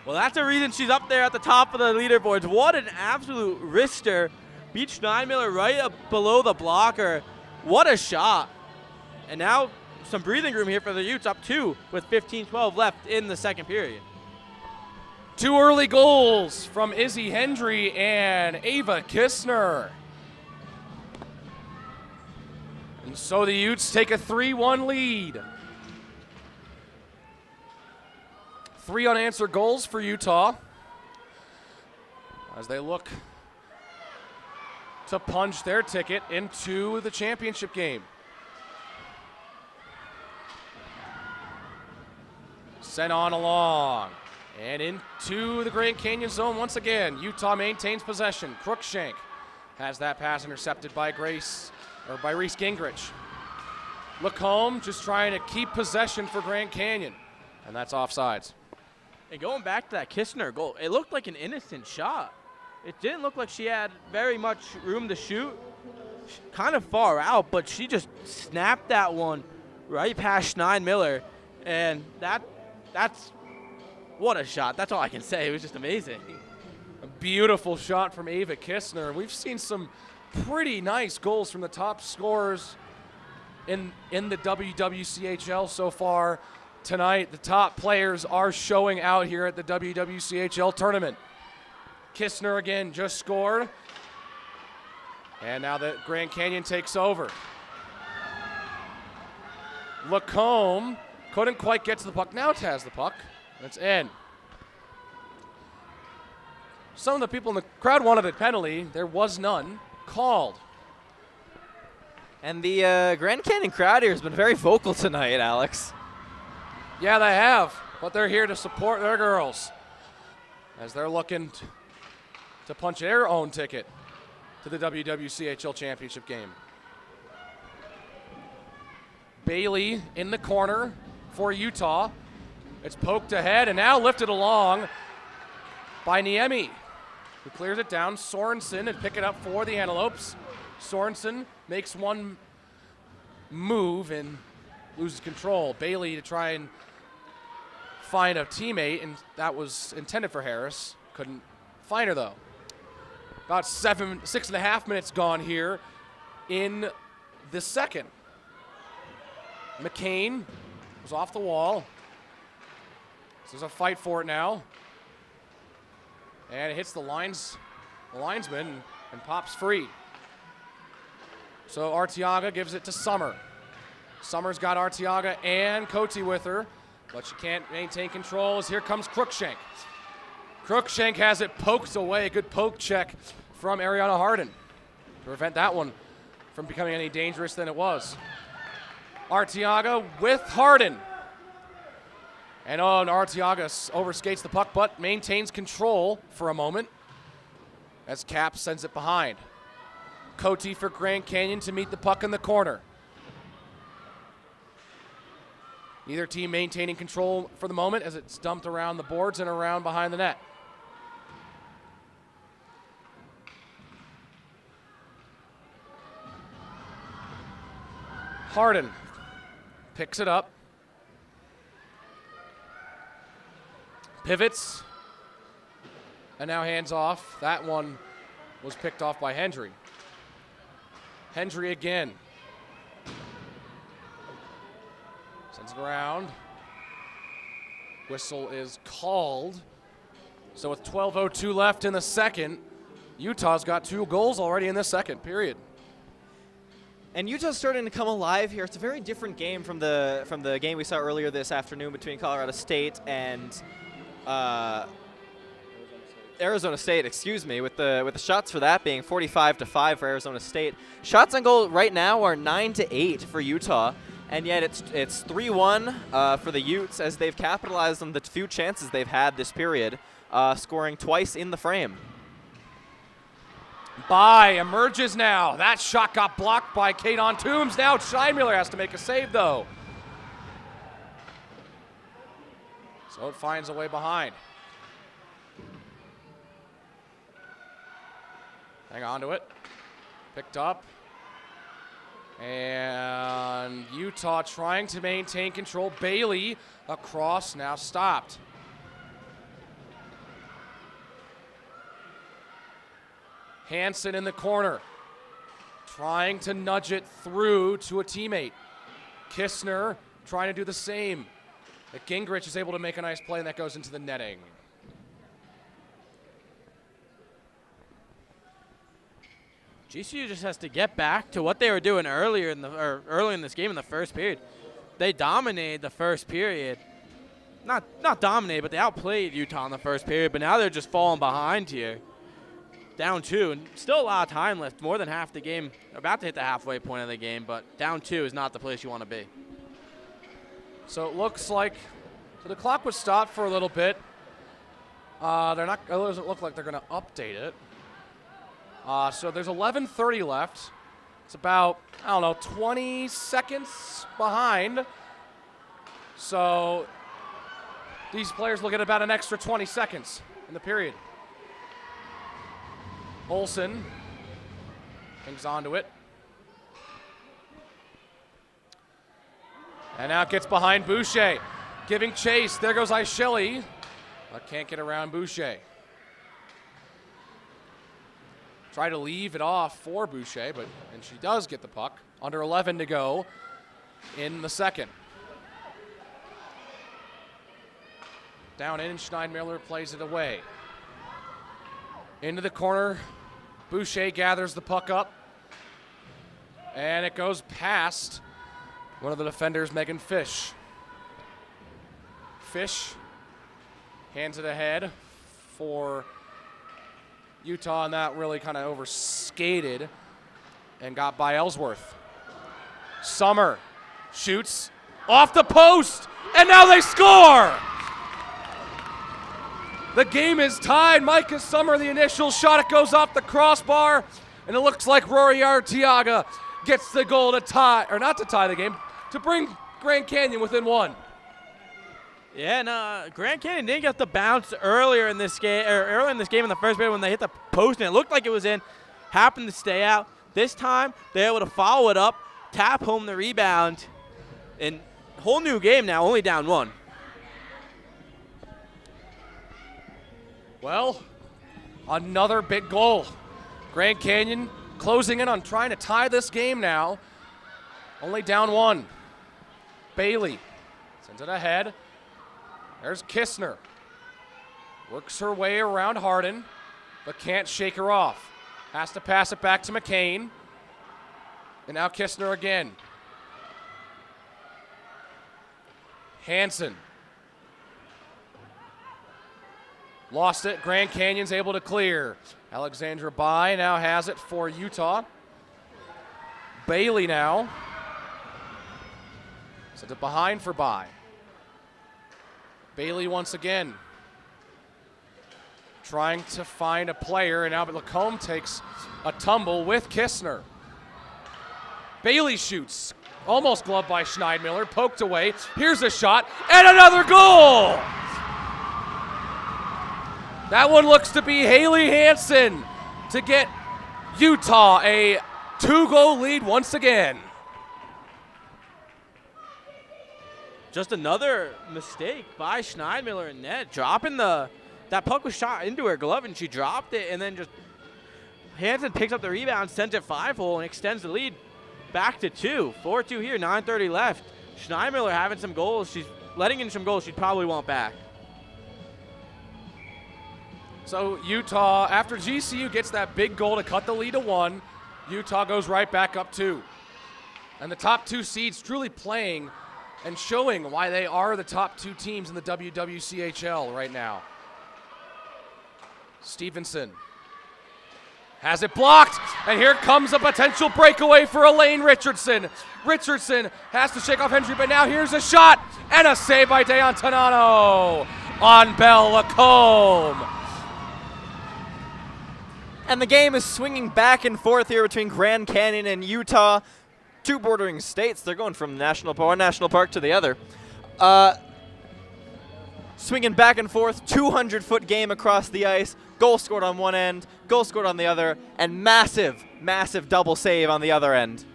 Well, that's the reason she's up there at the top of the leaderboards. What an absolute wrister. Beat Steinmiller right up below the blocker. What a shot. And now some breathing room here for the Utes, up 2 with 15-12 left in the second period. 2 early goals from Izzy Hendry and Ava Kistner. And so the Utes take a 3-1 lead. 3 unanswered goals for Utah as they look to punch their ticket into the championship game. Sent on along and into the Grand Canyon zone once again. Utah maintains possession. Crookshank has that pass intercepted by Reese Gingrich. Lacombe just trying to keep possession for Grand Canyon, and that's offsides. And going back to that Kistner goal, it looked like an innocent shot. It didn't look like she had very much room to shoot. Kind of far out, but she just snapped that one right past Steinmiller. And that's what a shot. That's all I can say. It was just amazing. A beautiful shot from Ava Kistner. We've seen some pretty nice goals from the top scorers in the WWCHL so far tonight. The top players are showing out here at the WWCHL tournament. Kistner again just scored. And now that Grand Canyon takes over. Lacombe couldn't quite get to the puck. Now it has the puck. It's in. Some of the people in the crowd wanted a penalty. There was none called. And the Grand Canyon crowd here has been very vocal tonight, Alex. Yeah, they have, but they're here to support their girls as they're looking to punch their own ticket to the WWCHL championship game. Bailey in the corner for Utah. It's poked ahead and now lifted along by Niemi, who clears it down. Sorensen and pick it up for the Antelopes. Sorensen makes one move and loses control. Bailey to try and find a teammate, and that was intended for Harris. Couldn't find her though. About 6.5 minutes gone here in the second. McCain was off the wall. So there's a fight for it now. And it hits the linesman and pops free. So Arteaga gives it to Summer. Summer's got Arteaga and Cote with her, but she can't maintain control as here comes Crookshank. Crookshank has it poked away. A good poke check from Ariana Hardin to prevent that one from becoming any dangerous than it was. Arteaga with Hardin. And Arteaga overskates the puck, but maintains control for a moment as Cap sends it behind. Cote for Grand Canyon to meet the puck in the corner. Neither team maintaining control for the moment as it's dumped around the boards and around behind the net. Hardin picks it up. Pivots. And now hands off. That one was picked off by Hendry. Hendry again. Sends it around. Whistle is called. So with 12:02 left in the second, Utah's got 2 goals already in the second period. And Utah's starting to come alive here. It's a very different game from the game we saw earlier this afternoon between Colorado State and Arizona State, excuse me, with the shots for that being 45-5 for Arizona State. Shots on goal right now are 9-8 for Utah, and yet it's 3-1 for the Utes as they've capitalized on the few chances they've had this period, scoring twice in the frame. By emerges now. That shot got blocked by Kadon Toombs. Now Steinmiller has to make a save though. So it finds a way behind. Hang on to it. Picked up. And Utah trying to maintain control. Bailey across, now stopped. Hansen in the corner, trying to nudge it through to a teammate. Kistner trying to do the same. But Gingrich is able to make a nice play, and that goes into the netting. GCU just has to get back to what they were doing early in this game in the first period. They dominated the first period. Not dominated, but they outplayed Utah in the first period, but now they're just falling behind here. Down 2, and still a lot of time left, more than half the game. About to hit the halfway point of the game, but down 2 is not the place you want to be. So it looks like the clock was stopped for a little bit. It doesn't look like they're going to update it. So there's 11:30 left. It's about, 20 seconds behind. So these players will get about an extra 20 seconds in the period. Olsen hangs on to it. And now it gets behind Boucher. Giving chase. There goes Isheli. But can't get around Boucher. Try to leave it off for Boucher, and she does get the puck. Under 11 to go in the second. Down in, Schneidmiller plays it away. Into the corner. Boucher gathers the puck up. And it goes past one of the defenders, Megan Fish. Fish hands it ahead for Utah, and that really kind of over-skated and got by Ellsworth. Summer shoots off the post, and now they score! The game is tied. Micah Summer, the initial shot, it goes off the crossbar, and it looks like Rory Arteaga gets the goal to tie, or not to tie the game, to bring Grand Canyon within 1. Yeah, no, Grand Canyon didn't get the bounce earlier in this game, in the first period when they hit the post, and it looked like it was in. Happened to stay out. This time, they're able to follow it up, tap home the rebound, and whole new game now, only down 1. Well, another big goal. Grand Canyon closing in on trying to tie this game now. Only down 1. Bailey sends it ahead. There's Kistner. Works her way around Harden, but can't shake her off. Has to pass it back to McCain. And now Kistner again. Hansen. Lost it. Grand Canyon's able to clear. Alexandra Bai now has it for Utah. Bailey now. Sends it behind for Bai. Bailey once again trying to find a player, and now Lacombe takes a tumble with Kistner. Bailey shoots. Almost gloved by Schneidmiller, poked away. Here's a shot, and another goal! That one looks to be Haley Hansen to get Utah a 2-goal lead once again. Just another mistake by Schneidmiller in net, dropping that puck was shot into her glove, and she dropped it, and then just Hansen picks up the rebound, sends it 5-hole, and extends the lead back to 2. 4-2 here, 9:30 left. Schneidmiller having some goals. She's letting in some goals she'd probably want back. So Utah, after GCU gets that big goal to cut the lead to 1, Utah goes right back up 2. And the top 2 seeds truly playing and showing why they are the top 2 teams in the WWCHL right now. Stevenson has it blocked, and here comes a potential breakaway for Elaine Richardson. Richardson has to shake off Hendry, but now here's a shot, and a save by Deontanano on Belle Lacombe. And the game is swinging back and forth here between Grand Canyon and Utah. 2 bordering states. They're going from one national park to the other. Swinging back and forth, 200-foot game across the ice. Goal scored on one end, goal scored on the other, and massive, massive double save on the other end.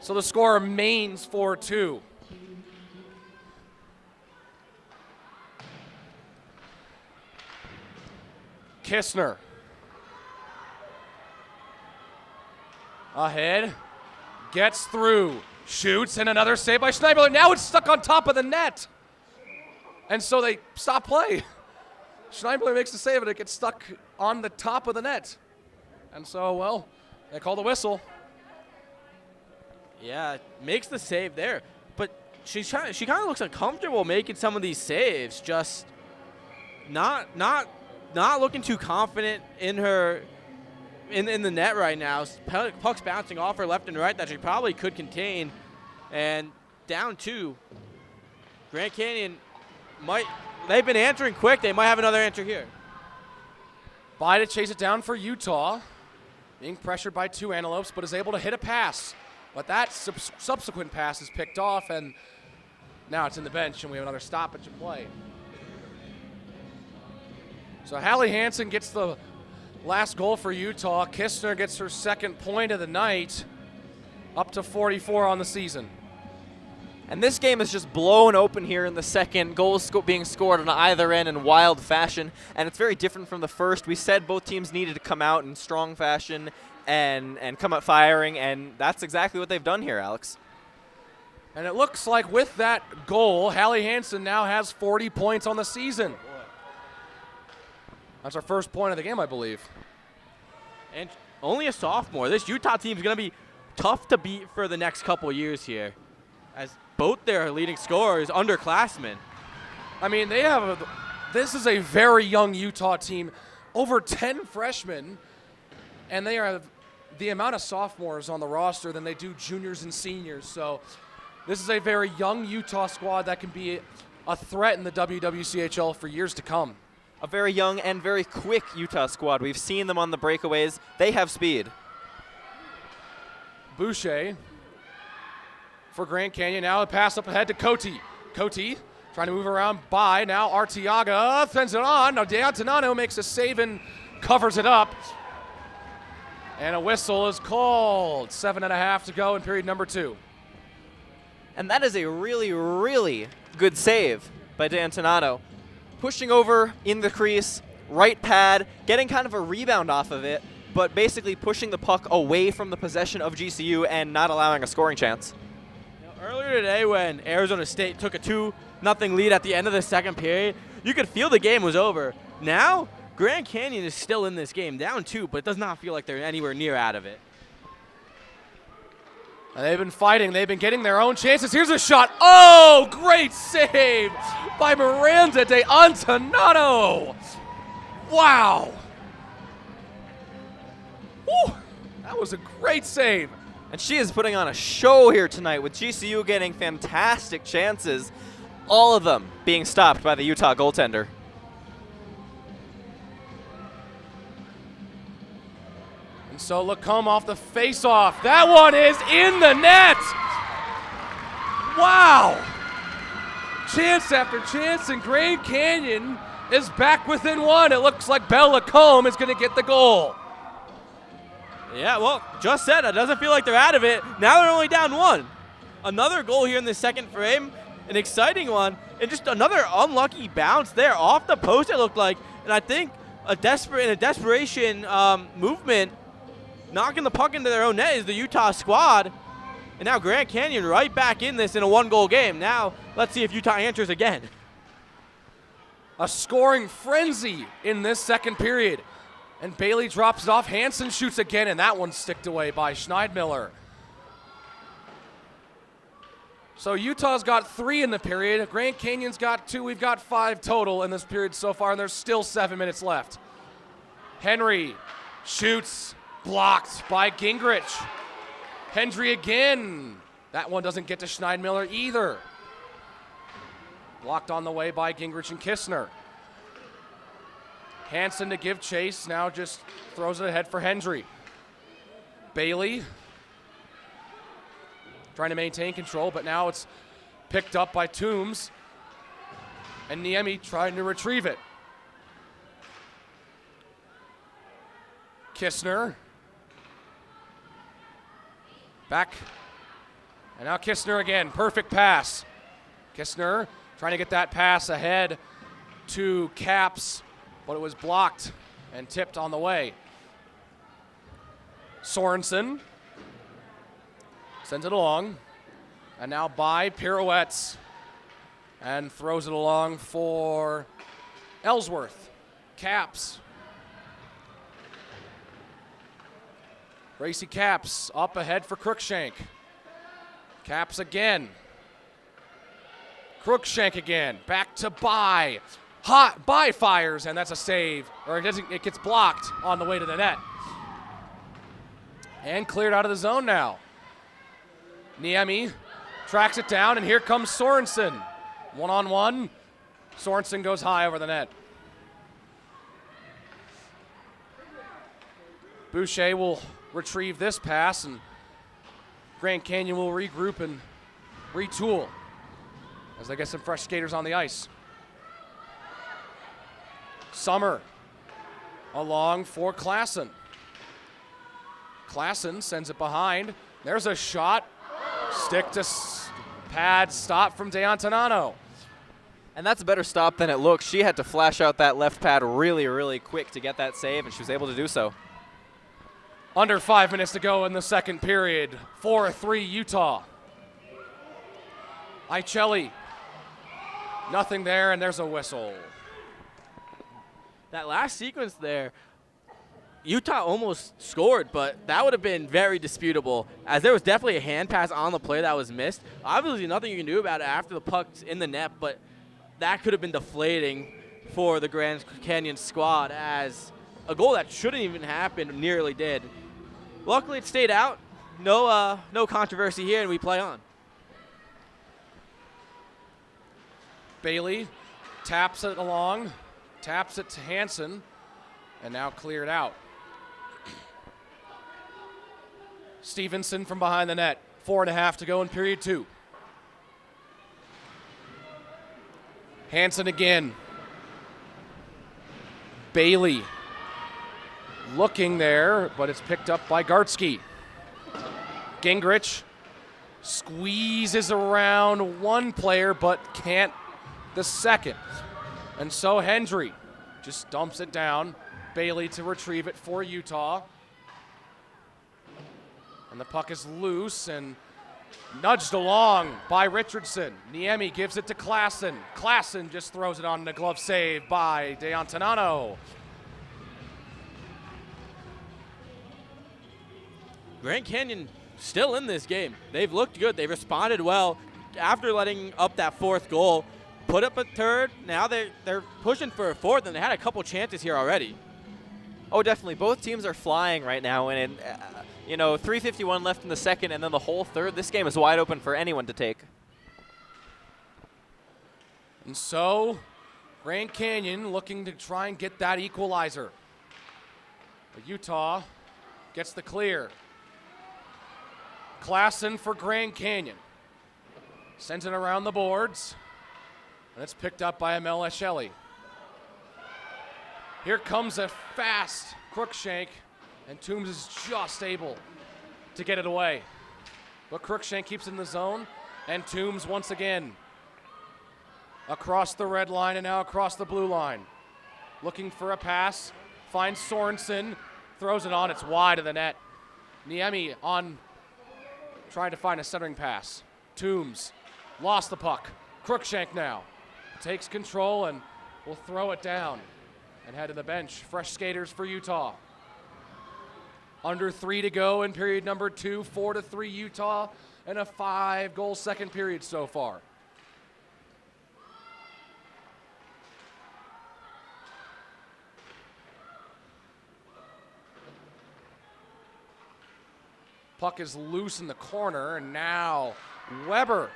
So the score remains 4-2. Kistner. Ahead. Gets through. Shoots, and another save by Schneidmiller. Now it's stuck on top of the net. And so they stop play. Schneidmiller makes the save, and it gets stuck on the top of the net. And so, well, they call the whistle. Yeah, makes the save there. But she kind of looks uncomfortable making some of these saves. Just not looking too confident in her in the net right now. Puck's bouncing off her left and right that she probably could contain. And down 2. Grand Canyon they've been answering quick. They might have another answer here. By to chase it down for Utah. Being pressured by 2 Antelopes, but is able to hit a pass. But that subsequent pass is picked off, and now it's in the bench, and we have another stoppage in play. So Hallie Hansen gets the last goal for Utah. Kistner gets her second point of the night, up to 44 on the season. And this game is just blown open here in the second. Goals being scored on either end in wild fashion, and it's very different from the first. We said both teams needed to come out in strong fashion and come out firing, and that's exactly what they've done here, Alex. And it looks like with that goal, Hallie Hansen now has 40 points on the season. That's our first point of the game, I believe. And only a sophomore. This Utah team is going to be tough to beat for the next couple years here, as both their leading scorers underclassmen. I mean, this is a very young Utah team, over 10 freshmen, and they are the amount of sophomores on the roster than they do juniors and seniors. So this is a very young Utah squad that can be a threat in the WWCHL for years to come. A very young and very quick Utah squad. We've seen them on the breakaways. They have speed. Boucher for Grand Canyon. Now a pass up ahead to Cote. Cote trying to move around by. Now Arteaga sends it on. Now D'Antonano makes a save and covers it up. And a whistle is called. 7.5 to go in period number 2. And that is a really, really good save by D'Antonano. Pushing over in the crease, right pad, getting kind of a rebound off of it, but basically pushing the puck away from the possession of GCU and not allowing a scoring chance. Earlier today, when Arizona State took a 2-0 lead at the end of the second period, you could feel the game was over. Now, Grand Canyon is still in this game, down 2, but it does not feel like they're anywhere near out of it. And they've been fighting. They've been getting their own chances. Here's a shot. Oh, great save by Miranda D'Antonano. Wow. Woo, that was a great save. And she is putting on a show here tonight with GCU getting fantastic chances, all of them being stopped by the Utah goaltender. And so Lacombe off the face-off. That one is in the net. Wow. Chance after chance, and Grand Canyon is back within 1. It looks like Belle Lacombe is going to get the goal. Yeah, well, just said, it doesn't feel like they're out of it. Now they're only down 1. Another goal here in the second frame, an exciting one, and just another unlucky bounce there off the post, it looked like. And I think in a desperation movement, knocking the puck into their own net is the Utah squad. And now Grand Canyon right back in this in a 1-goal game. Now let's see if Utah answers again. A scoring frenzy in this second period. And Bailey drops it off. Hansen shoots again, and that one's sticked away by Schneidmiller. So Utah's got 3 in the period. Grand Canyon's got 2. We've got 5 total in this period so far, and there's still 7 minutes left. Henry shoots, blocked by Gingrich. Hendry again. That one doesn't get to Schneidmiller either. Blocked on the way by Gingrich and Kistner. Hansen to give chase, now just throws it ahead for Hendry. Bailey trying to maintain control, but now it's picked up by Toombs. And Niemi trying to retrieve it. Kistner. Back. And now Kistner again, perfect pass. Kistner trying to get that pass ahead to Caps, but it was blocked and tipped on the way. Sorensen sends it along, and now by pirouettes and throws it along for Ellsworth. Caps. Gracie Caps up ahead for Crookshank. Caps again. Crookshank again. Back to By. Hot. By fires, and that's a save. Or it gets blocked on the way to the net. And cleared out of the zone now. Niemi tracks it down, and here comes Sorensen. One-on-one. Sorensen goes high over the net. Boucher will retrieve this pass, and Grand Canyon will regroup and retool as they get some fresh skaters on the ice. Summer along for Klassen. Klassen sends it behind. There's a shot. Stick to pad stop from DeAntonano. And that's a better stop than it looks. She had to flash out that left pad really, really quick to get that save, and she was able to do so. Under 5 minutes to go in the second period. 4-3 Utah. Icelli. Nothing there, and there's a whistle. That last sequence there, Utah almost scored, but that would have been very disputable, as there was definitely a hand pass on the play that was missed. Obviously, nothing you can do about it after the puck's in the net, but that could have been deflating for the Grand Canyon squad, as a goal that shouldn't even happen nearly did. Luckily, it stayed out. No controversy here, and we play on. Bailey taps it along, taps it to Hansen, and now cleared out. Stevenson from behind the net. 4.5 to go in period 2. Hansen again. Bailey looking there, but it's picked up by Gartsky. Gingrich squeezes around one player, but can't the second. And so Hendry just dumps it down. Bailey to retrieve it for Utah. And the puck is loose and nudged along by Richardson. Niemi gives it to Klassen. Klassen just throws it on the glove save by DeAntonano. Grand Canyon still in this game. They've looked good. They've responded well after letting up that fourth goal. Put up a third. Now they're pushing for a fourth, and they had a couple chances here already. Oh, definitely. Both teams are flying right now, and 3:51 left in the second, and then the whole third. This game is wide open for anyone to take. And so Grand Canyon looking to try and get that equalizer. But Utah gets the clear. Klassen for Grand Canyon. Sends it around the boards. And it's picked up by Amel Escheli. Here comes a fast Crookshank, and Toombs is just able to get it away. But Crookshank keeps it in the zone, and Toombs once again across the red line and now across the blue line. Looking for a pass, finds Sorensen, throws it on, it's wide of the net. Niemi on trying to find a centering pass. Toombs lost the puck. Crookshank now takes control and will throw it down and head to the bench. Fresh skaters for Utah. Under 3 to go in period number 2, 4-3 Utah, and a 5-goal second period so far. Puck is loose in the corner, and now Weber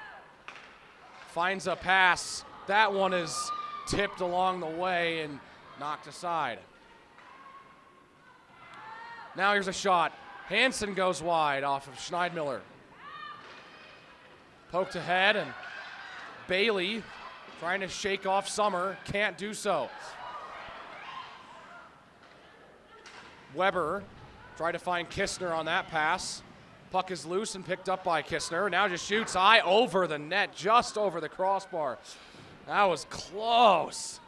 finds a pass. That one is tipped along the way and knocked aside. Now here's a shot. Hansen goes wide off of Schneidmiller. Poked ahead, and Bailey trying to shake off Summer, can't do so. Weber tried to find Kistner on that pass. Puck is loose and picked up by Kistner. Now just shoots high over the net, just over the crossbar. That was close.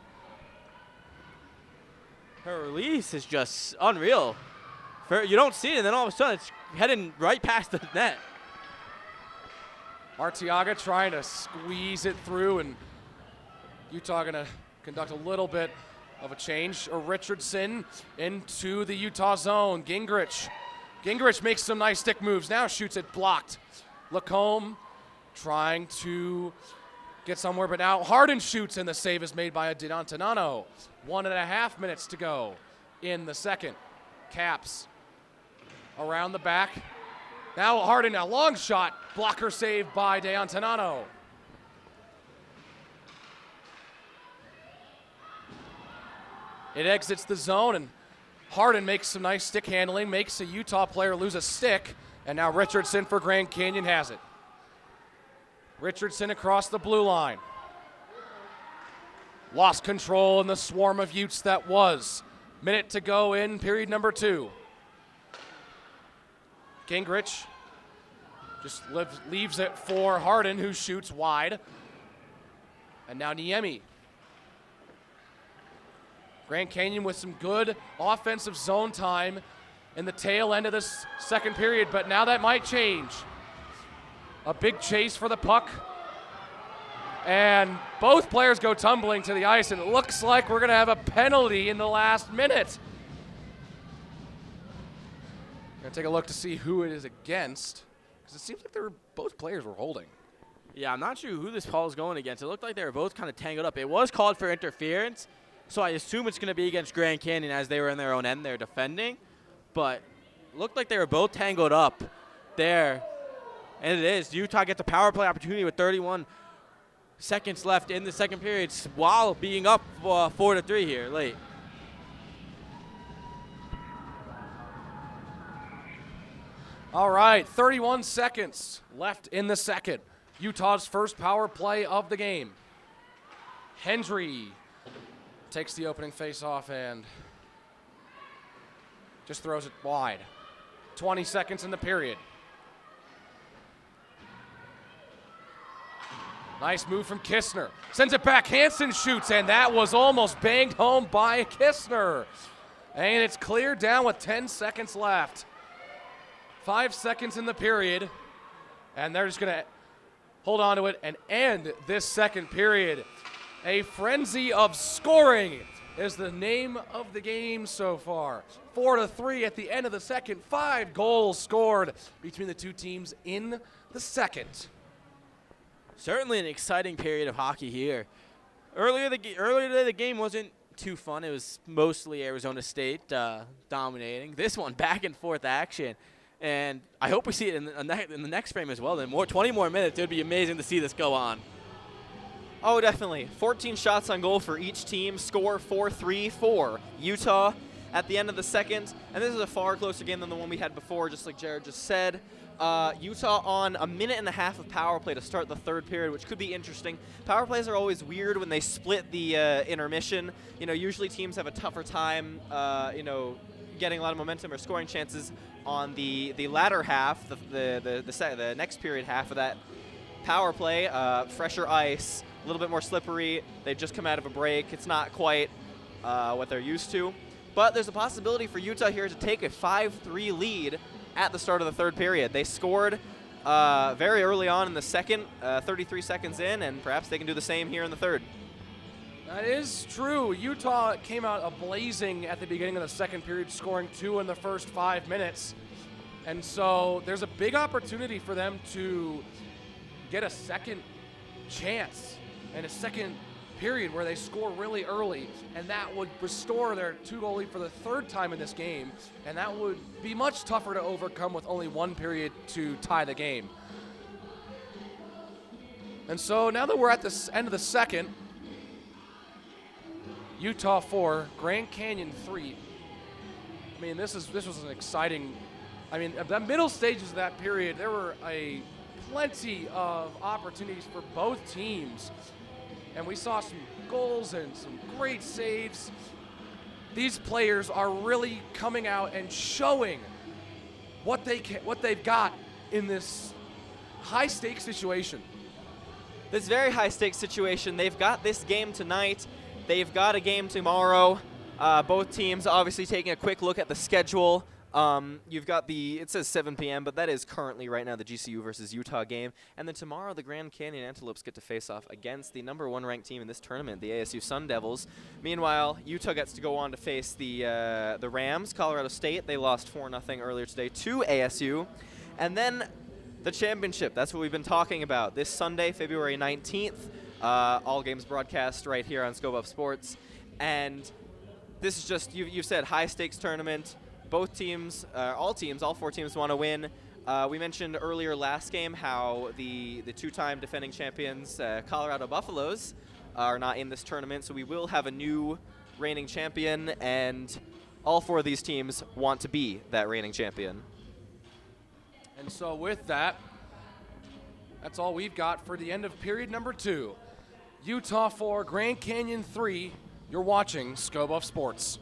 Her release is just unreal. You don't see it, and then all of a sudden it's heading right past the net. Arteaga trying to squeeze it through, and Utah going to conduct a little bit of a change. Richardson into the Utah zone. Gingrich makes some nice stick moves. Now shoots it blocked. Lacombe trying to get somewhere, but now Harden shoots, and the save is made by D'Antonano. 1.5 minutes to go in the second. Caps around the back. Now Harden, a long shot, blocker save by D'Antonano. It exits the zone, and Harden makes some nice stick handling, makes a Utah player lose a stick, and now Richardson for Grand Canyon has it. Richardson across the blue line. Lost control in the swarm of Utes that was. Minute to go in period number 2. Gingrich just leaves it for Harden, who shoots wide. And now Niemi. Grand Canyon with some good offensive zone time in the tail end of this second period, but now that might change. A big chase for the puck. And both players go tumbling to the ice, and it looks like we're going to have a penalty in the last minute. Going to take a look to see who it is against, because it seems like both players were holding. Yeah, I'm not sure who this call is going against. It looked like they were both kind of tangled up. It was called for interference, so I assume it's going to be against Grand Canyon as they were in their own end. They're defending, but it looked like they were both tangled up there. And it is. Utah gets a power play opportunity with 31 seconds left in the second period while being up 4-3 here late. All right, 31 seconds left in the second. Utah's first power play of the game. Hendry takes the opening face-off and just throws it wide. 20 seconds in the period. Nice move from Kistner. Sends it back. Hansen shoots, and that was almost banged home by Kistner. And it's cleared down with 10 seconds left. 5 seconds in the period, and they're just going to hold on to it and end this second period. A frenzy of scoring is the name of the game so far. 4-3 at the end of the second. 5 goals scored between the two teams in the second. Certainly an exciting period of hockey here. Earlier today, the game wasn't too fun. It was mostly Arizona State dominating. This one, back and forth action. And I hope we see it in the next frame as well. Then 20 more minutes. It would be amazing to see this go on. Oh, definitely. 14 shots on goal for each team. Score 4-3 for Utah at the end of the second. And this is a far closer game than the one we had before, just like Jared just said. Utah on 1.5 minutes of power play to start the third period, which could be interesting. Power plays are always weird when they split the intermission. Usually teams have a tougher time, getting a lot of momentum or scoring chances on the latter half, the next period half of that power play. Fresher ice, a little bit more slippery. They've just come out of a break. It's not quite what they're used to. But there's a possibility for Utah here to take a 5-3 lead at the start of the third period. They scored very early on in the second, 33 seconds in, and perhaps they can do the same here in the third. That is true. Utah came out ablazing at the beginning of the second period, scoring 2 in the first 5 minutes. And so there's a big opportunity for them to get a second chance and a second period where they score really early, and that would restore their 2-goal lead for the third time in this game, and that would be much tougher to overcome with only 1 period to tie the game. And so now that we're at the end of the second, Utah 4, Grand Canyon 3. I mean, this was an exciting. I mean, the middle stages of that period, there were plenty of opportunities for both teams. And we saw some goals and some great saves. These players are really coming out and showing what they've got in this high-stakes situation. This very high-stakes situation. They've got this game tonight. They've got a game tomorrow. Both teams obviously taking a quick look at the schedule. You've got it says 7 p.m., but that is currently right now the GCU versus Utah game. And then tomorrow the Grand Canyon Antelopes get to face off against the #1 ranked team in this tournament, the ASU Sun Devils. Meanwhile, Utah gets to go on to face the Rams, Colorado State. They lost 4-0 earlier today to ASU. And then the championship, that's what we've been talking about. This Sunday, February 19th, all games broadcast right here on Scope Up Sports. And this is just, you've said, high-stakes tournament. Both teams, all 4 teams want to win. We mentioned earlier last game how the 2-time defending champions, Colorado Buffaloes, are not in this tournament, so we will have a new reigning champion, and all 4 of these teams want to be that reigning champion. And so with that, that's all we've got for the end of period number 2. Utah 4, Grand Canyon 3. You're watching Scope Up Sports.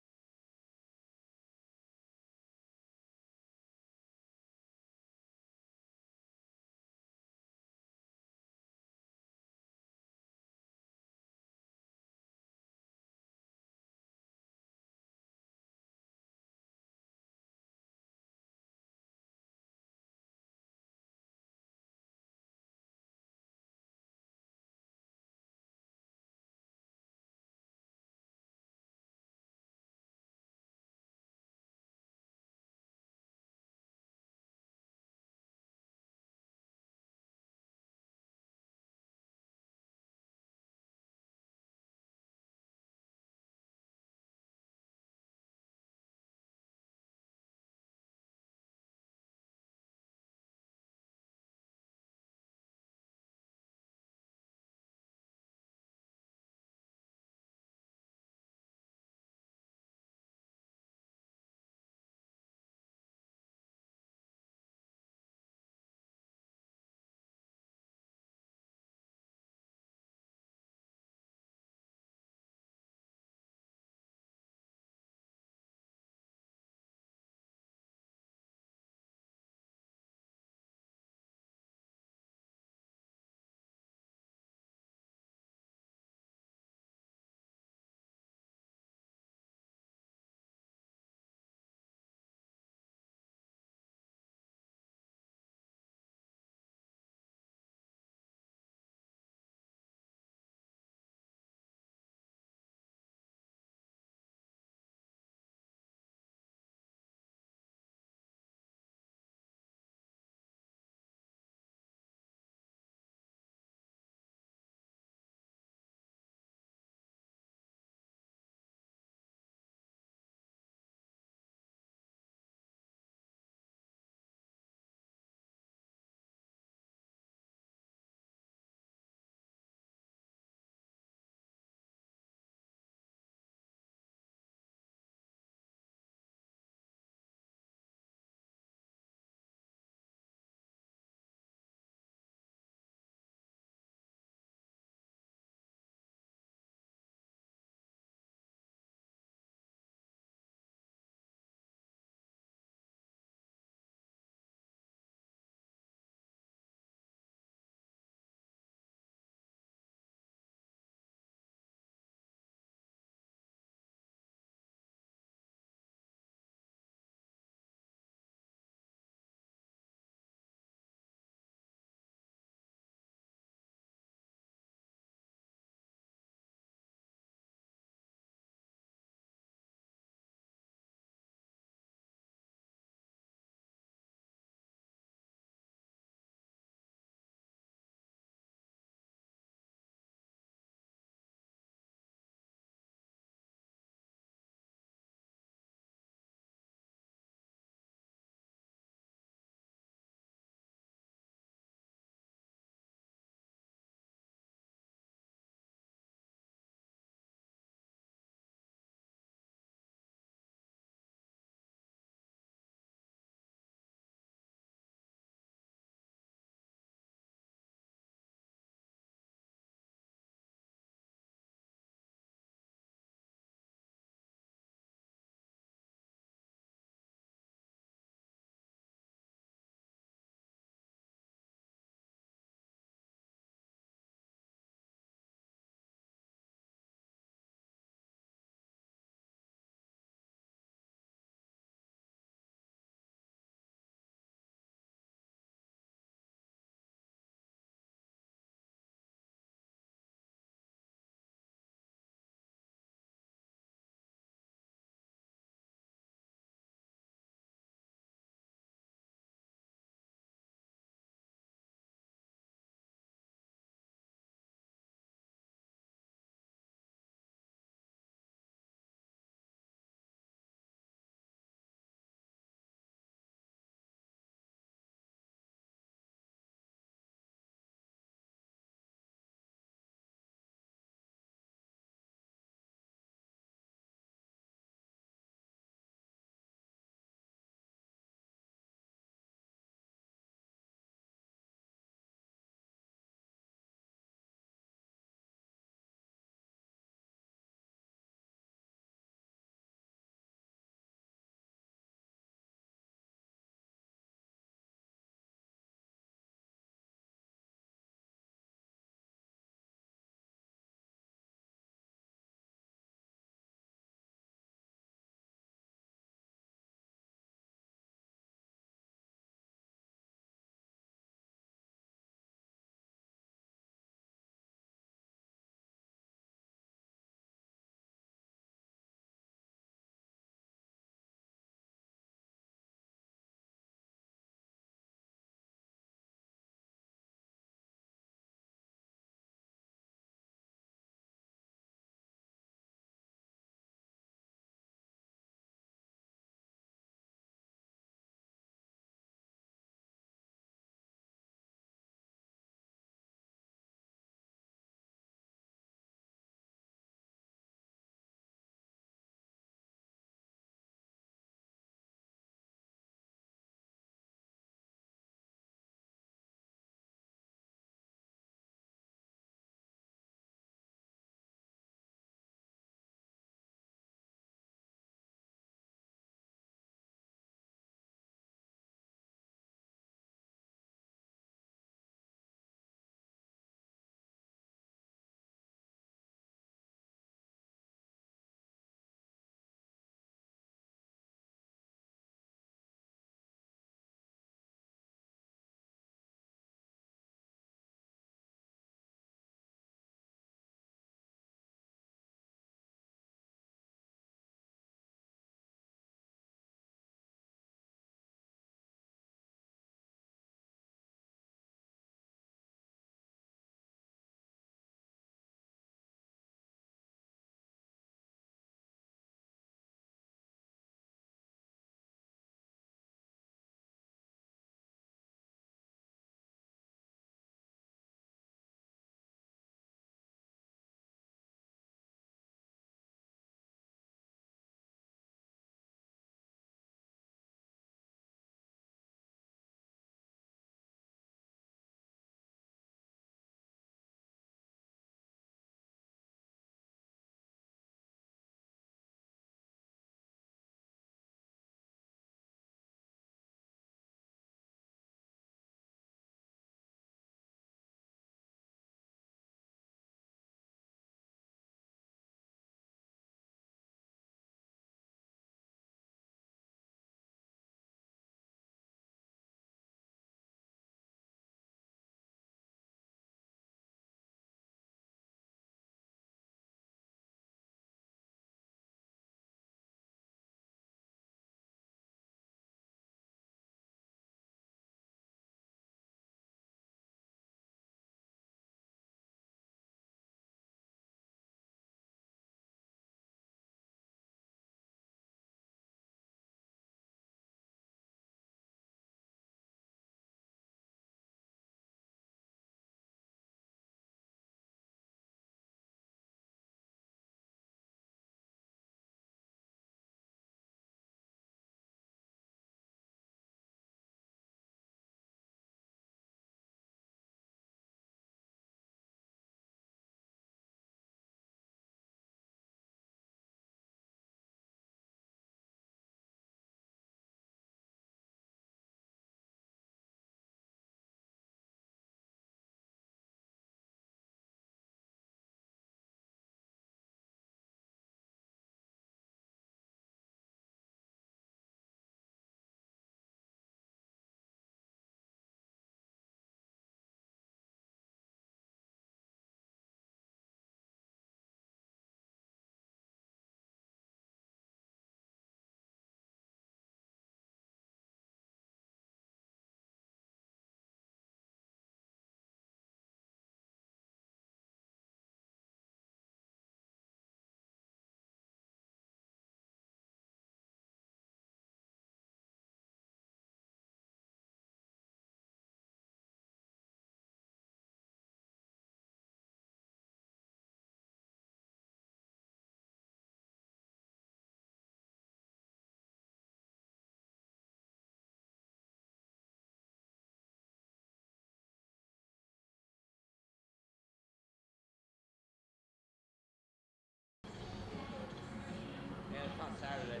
Saturday.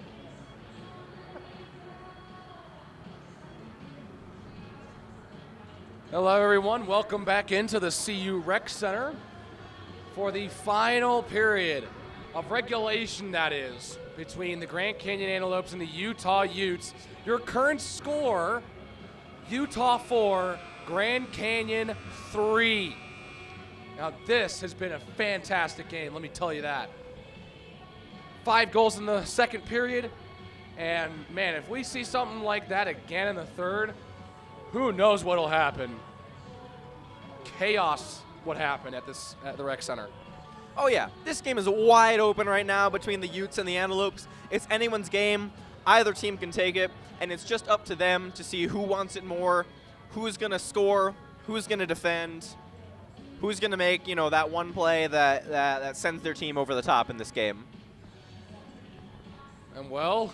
Hello, everyone. Welcome back into the CU Rec Center for the final period of regulation, that is, between the Grand Canyon Antelopes and the Utah Utes. Your current score, Utah 4, Grand Canyon 3. Now, this has been a fantastic game, let me tell you that. 5 goals in the second period, and man, if we see something like that again in the third, who knows what'll happen. Chaos would happen at the Rec Center. Oh yeah, this game is wide open right now between the Utes and the Antelopes. It's anyone's game. Either team can take it, and it's just up to them to see who wants it more, who's going to score, who's going to defend, who's going to make, you know, that one play that sends their team over the top in this game. And well,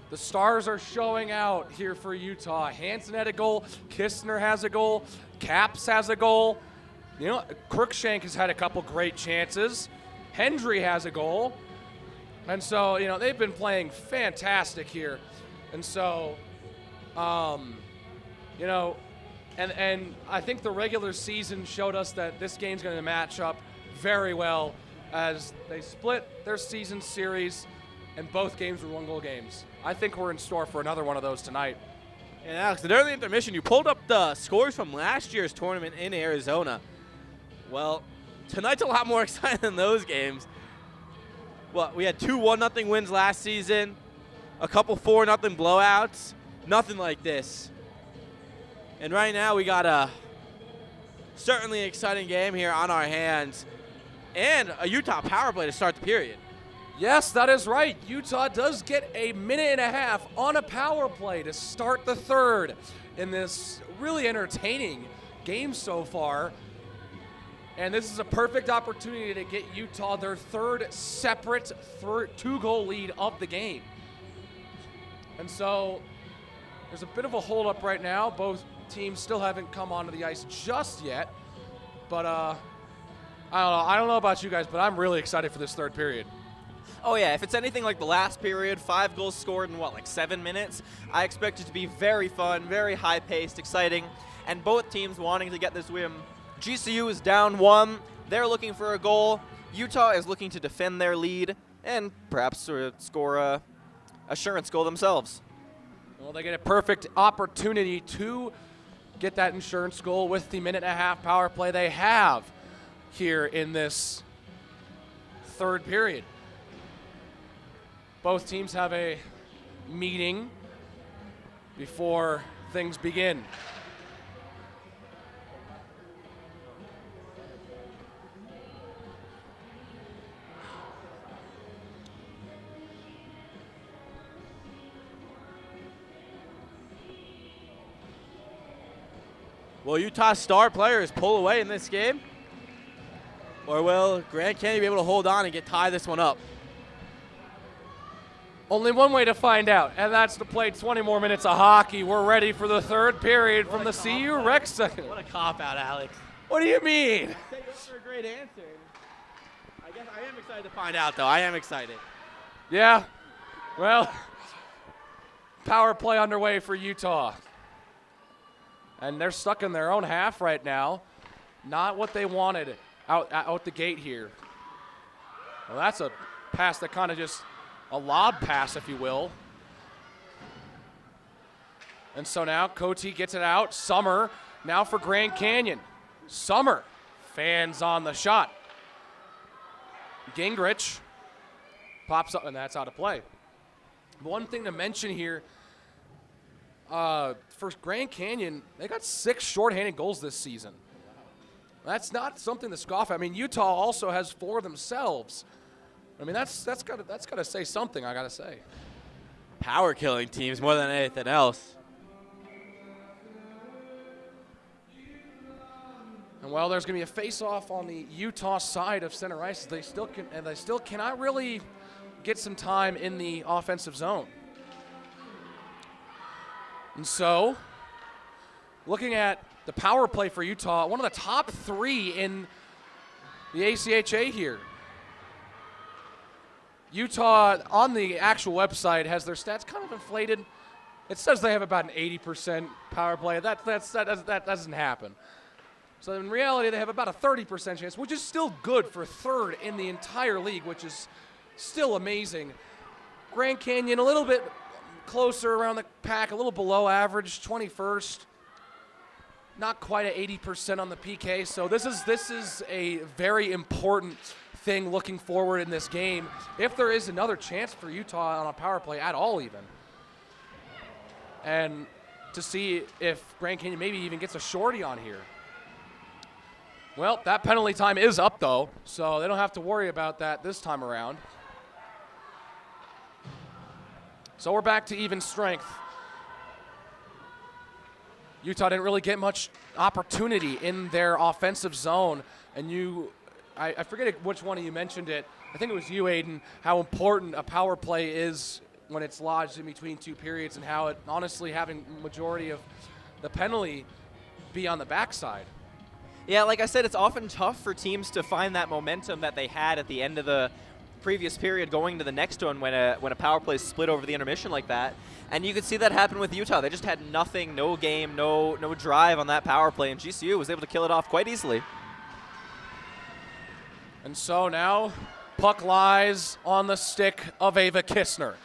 the stars are showing out here for Utah. Hansen had a goal, Kistner has a goal, Caps has a goal. You know, Crookshank has had a couple great chances. Hendry has a goal. And so, you know, they've been playing fantastic here. And so, you know, and I think the regular season showed us that this game's going to match up very well as they split their season series and both games were 1-goal games. I think we're in store for another one of those tonight. And Alex, during the intermission, you pulled up the scores from last year's tournament in Arizona. Well, tonight's a lot more exciting than those games. Well, we had 2 1-0 wins last season, a couple 4-0 blowouts, nothing like this. And right now we got a certainly exciting game here on our hands and a Utah power play to start the period. Yes, that is right. Utah does get a minute and a half on a power play to start the third in this really entertaining game so far. And this is a perfect opportunity to get Utah their third separate 2-goal lead of the game. And so there's a bit of a hold-up right now. Both teams still haven't come onto the ice just yet. But I don't know about you guys, but I'm really excited for this third period. Oh yeah, if it's anything like the last period, 5 goals scored in what, like 7 minutes, I expect it to be very fun, very high-paced, exciting, and both teams wanting to get this win. GCU is down 1. They're looking for a goal. Utah is looking to defend their lead and perhaps score a assurance goal themselves. Well, they get a perfect opportunity to get that insurance goal with the minute-and-a-half power play they have here in this third period. Both teams have a meeting before things begin. Will Utah's star players pull away in this game? Or will Grand Canyon be able to hold on and tie this one up? Only one way to find out, and that's to play 20 more minutes of hockey. We're ready for the third period from the CU Rec Center. What a cop-out, Alex. What do you mean? Thanks for a great answer. I guess I am excited to find out, though. I am excited. Yeah, well, power play underway for Utah. And they're stuck in their own half right now. Not what they wanted out the gate here. Well, that's a pass that kind of just, a lob pass, if you will. And so now Cote gets it out. Summer now for Grand Canyon. Summer fans on the shot. Gingrich pops up, and that's out of play. One thing to mention here, for Grand Canyon, they got 6 shorthanded goals this season. That's not something to scoff at. I mean, Utah also has 4 themselves. I mean, that's got to say something, I got to say. Power killing teams more than anything else. And well, there's going to be a face-off on the Utah side of center ice. They still cannot really get some time in the offensive zone. And so, looking at the power play for Utah, one of the top 3 in the ACHA here. Utah, on the actual website, has their stats kind of inflated. It says they have about an 80% power play. That doesn't happen. So in reality, they have about a 30% chance, which is still good for third in the entire league, which is still amazing. Grand Canyon a little bit closer around the pack, a little below average, 21st. Not quite at 80% on the PK. So this is a very important thing looking forward in this game. If there is another chance for Utah on a power play at all even. And to see if Grand Canyon maybe even gets a shorty on here. Well, that penalty time is up, though, so they don't have to worry about that this time around. So we're back to even strength. Utah didn't really get much opportunity in their offensive zone, and I forget which one of you mentioned it. I think it was you, Aiden, how important a power play is when it's lodged in between two periods, and how it honestly having majority of the penalty be on the backside. Yeah, like I said, it's often tough for teams to find that momentum that they had at the end of the previous period going to the next one when a power play is split over the intermission like that. And you could see that happen with Utah. They just had nothing, no game, no drive on that power play, and GCU was able to kill it off quite easily. And so now puck lies on the stick of Ava Kistner.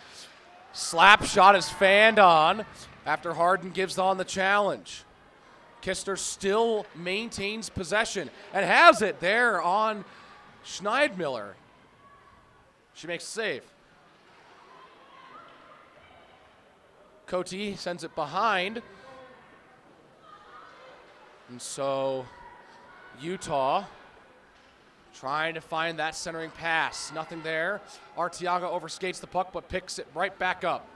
Slap shot is fanned on after Harden gives on the challenge. Kistner still maintains possession and has it there on Schneidmiller. She makes a save. Cote sends it behind. And so Utah trying to find that centering pass. Nothing there. Arteaga overskates the puck but picks it right back up.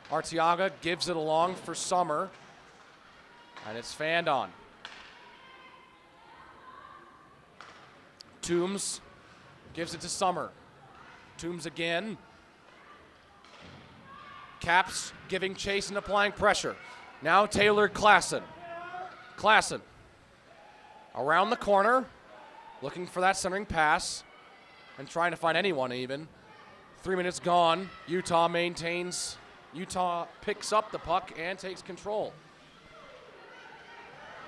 Arteaga gives it along for Summer, and it's fanned on. Toombs gives it to Summer. Toombs again. Caps giving chase and applying pressure. Now Taylor Klassen. Klassen around the corner, looking for that centering pass and trying to find anyone even. 3 minutes gone. Utah maintains. Utah picks up the puck and takes control.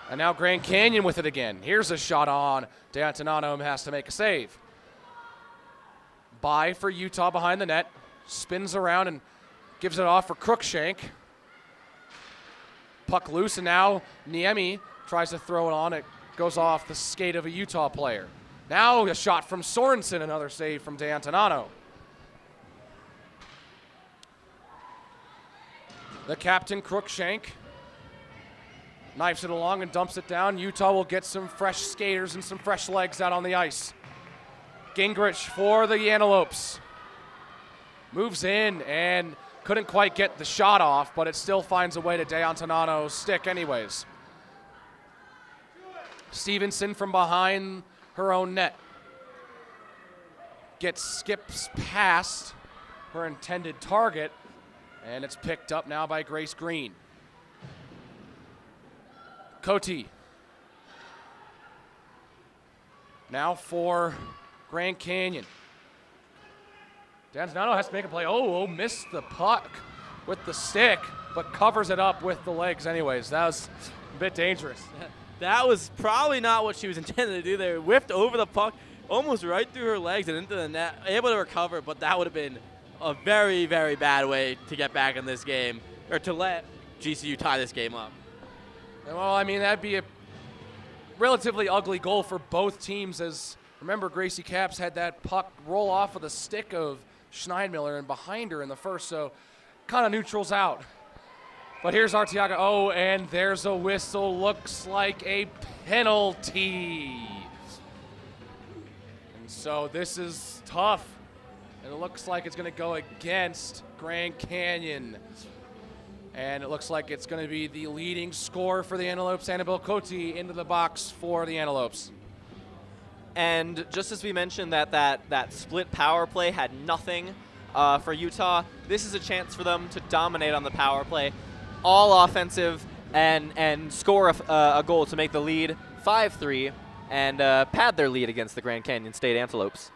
And now Grand Canyon with it again. Here's a shot on. D'Antonano has to make a save. By for Utah behind the net. Spins around and gives it off for Crookshank. Puck loose, and now Niemi tries to throw it on. It goes off the skate of a Utah player. Now a shot from Sorensen, another save from D'Antonano. The captain, Crookshank, knifes it along and dumps it down. Utah will get some fresh skaters and some fresh legs out on the ice. Gingrich for the Antelopes. Moves in and couldn't quite get the shot off, but it still finds a way to D'Antonano's stick anyways. Stevenson from behind her own net. Skips past her intended target, and it's picked up now by Grace Green. Cote. Now for Grand Canyon. D'Antonano has to make a play. Oh, missed the puck with the stick, but covers it up with the legs anyways. That was a bit dangerous. That was probably not what she was intended to do there. Whiffed over the puck, almost right through her legs and into the net. Able to recover, but that would have been a very, very bad way to get back in this game, or to let GCU tie this game up. Well, I mean, that'd be a relatively ugly goal for both teams, as remember Gracie Caps had that puck roll off of the stick of Schneidmiller and behind her in the first, so kind of neutrals out. But here's Arteaga. Oh, and there's a whistle. Looks like a penalty. And so this is tough. And it looks like it's going to go against Grand Canyon. And it looks like it's going to be the leading scorer for the Antelopes, Annabelle Cote, into the box for the Antelopes. And just as we mentioned that split power play had nothing for Utah, this is a chance for them to dominate on the power play. All offensive and score a goal to make the lead 5-3. and pad their lead against the Grand Canyon State Antelopes.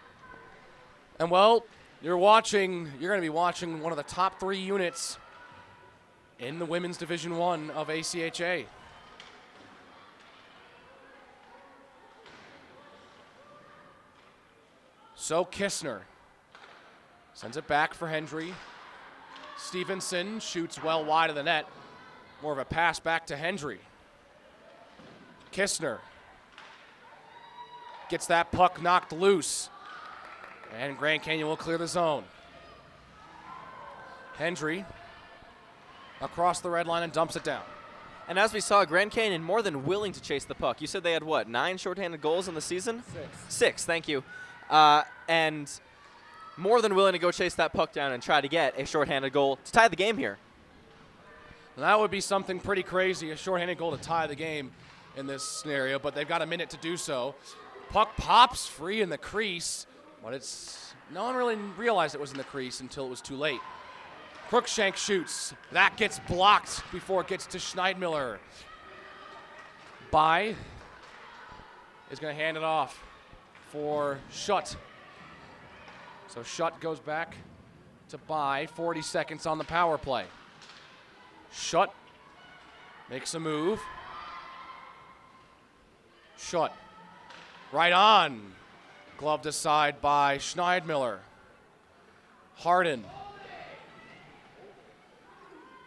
And well, you're going to be watching one of the top 3 units in the Women's Division I of ACHA. So Kistner sends it back for Hendry. Stevenson shoots well wide of the net. More of a pass back to Hendry. Kistner gets that puck knocked loose. And Grand Canyon will clear the zone. Hendry across the red line and dumps it down. And as we saw, Grand Canyon more than willing to chase the puck. You said they had, what, 9 shorthanded goals in the season? 6, thank you. And more than willing to go chase that puck down and try to get a shorthanded goal to tie the game here. That would be something pretty crazy, a shorthanded goal to tie the game in this scenario, but they've got a minute to do so. Puck pops free in the crease, but no one really realized it was in the crease until it was too late. Crookshank shoots. That gets blocked before it gets to Schneidmiller. Bai is going to hand it off for Schutt. So Schutt goes back to Bai. 40 seconds on the power play. Schutt makes a move. Schutt right on. Gloved aside by Schneidmiller. Harden.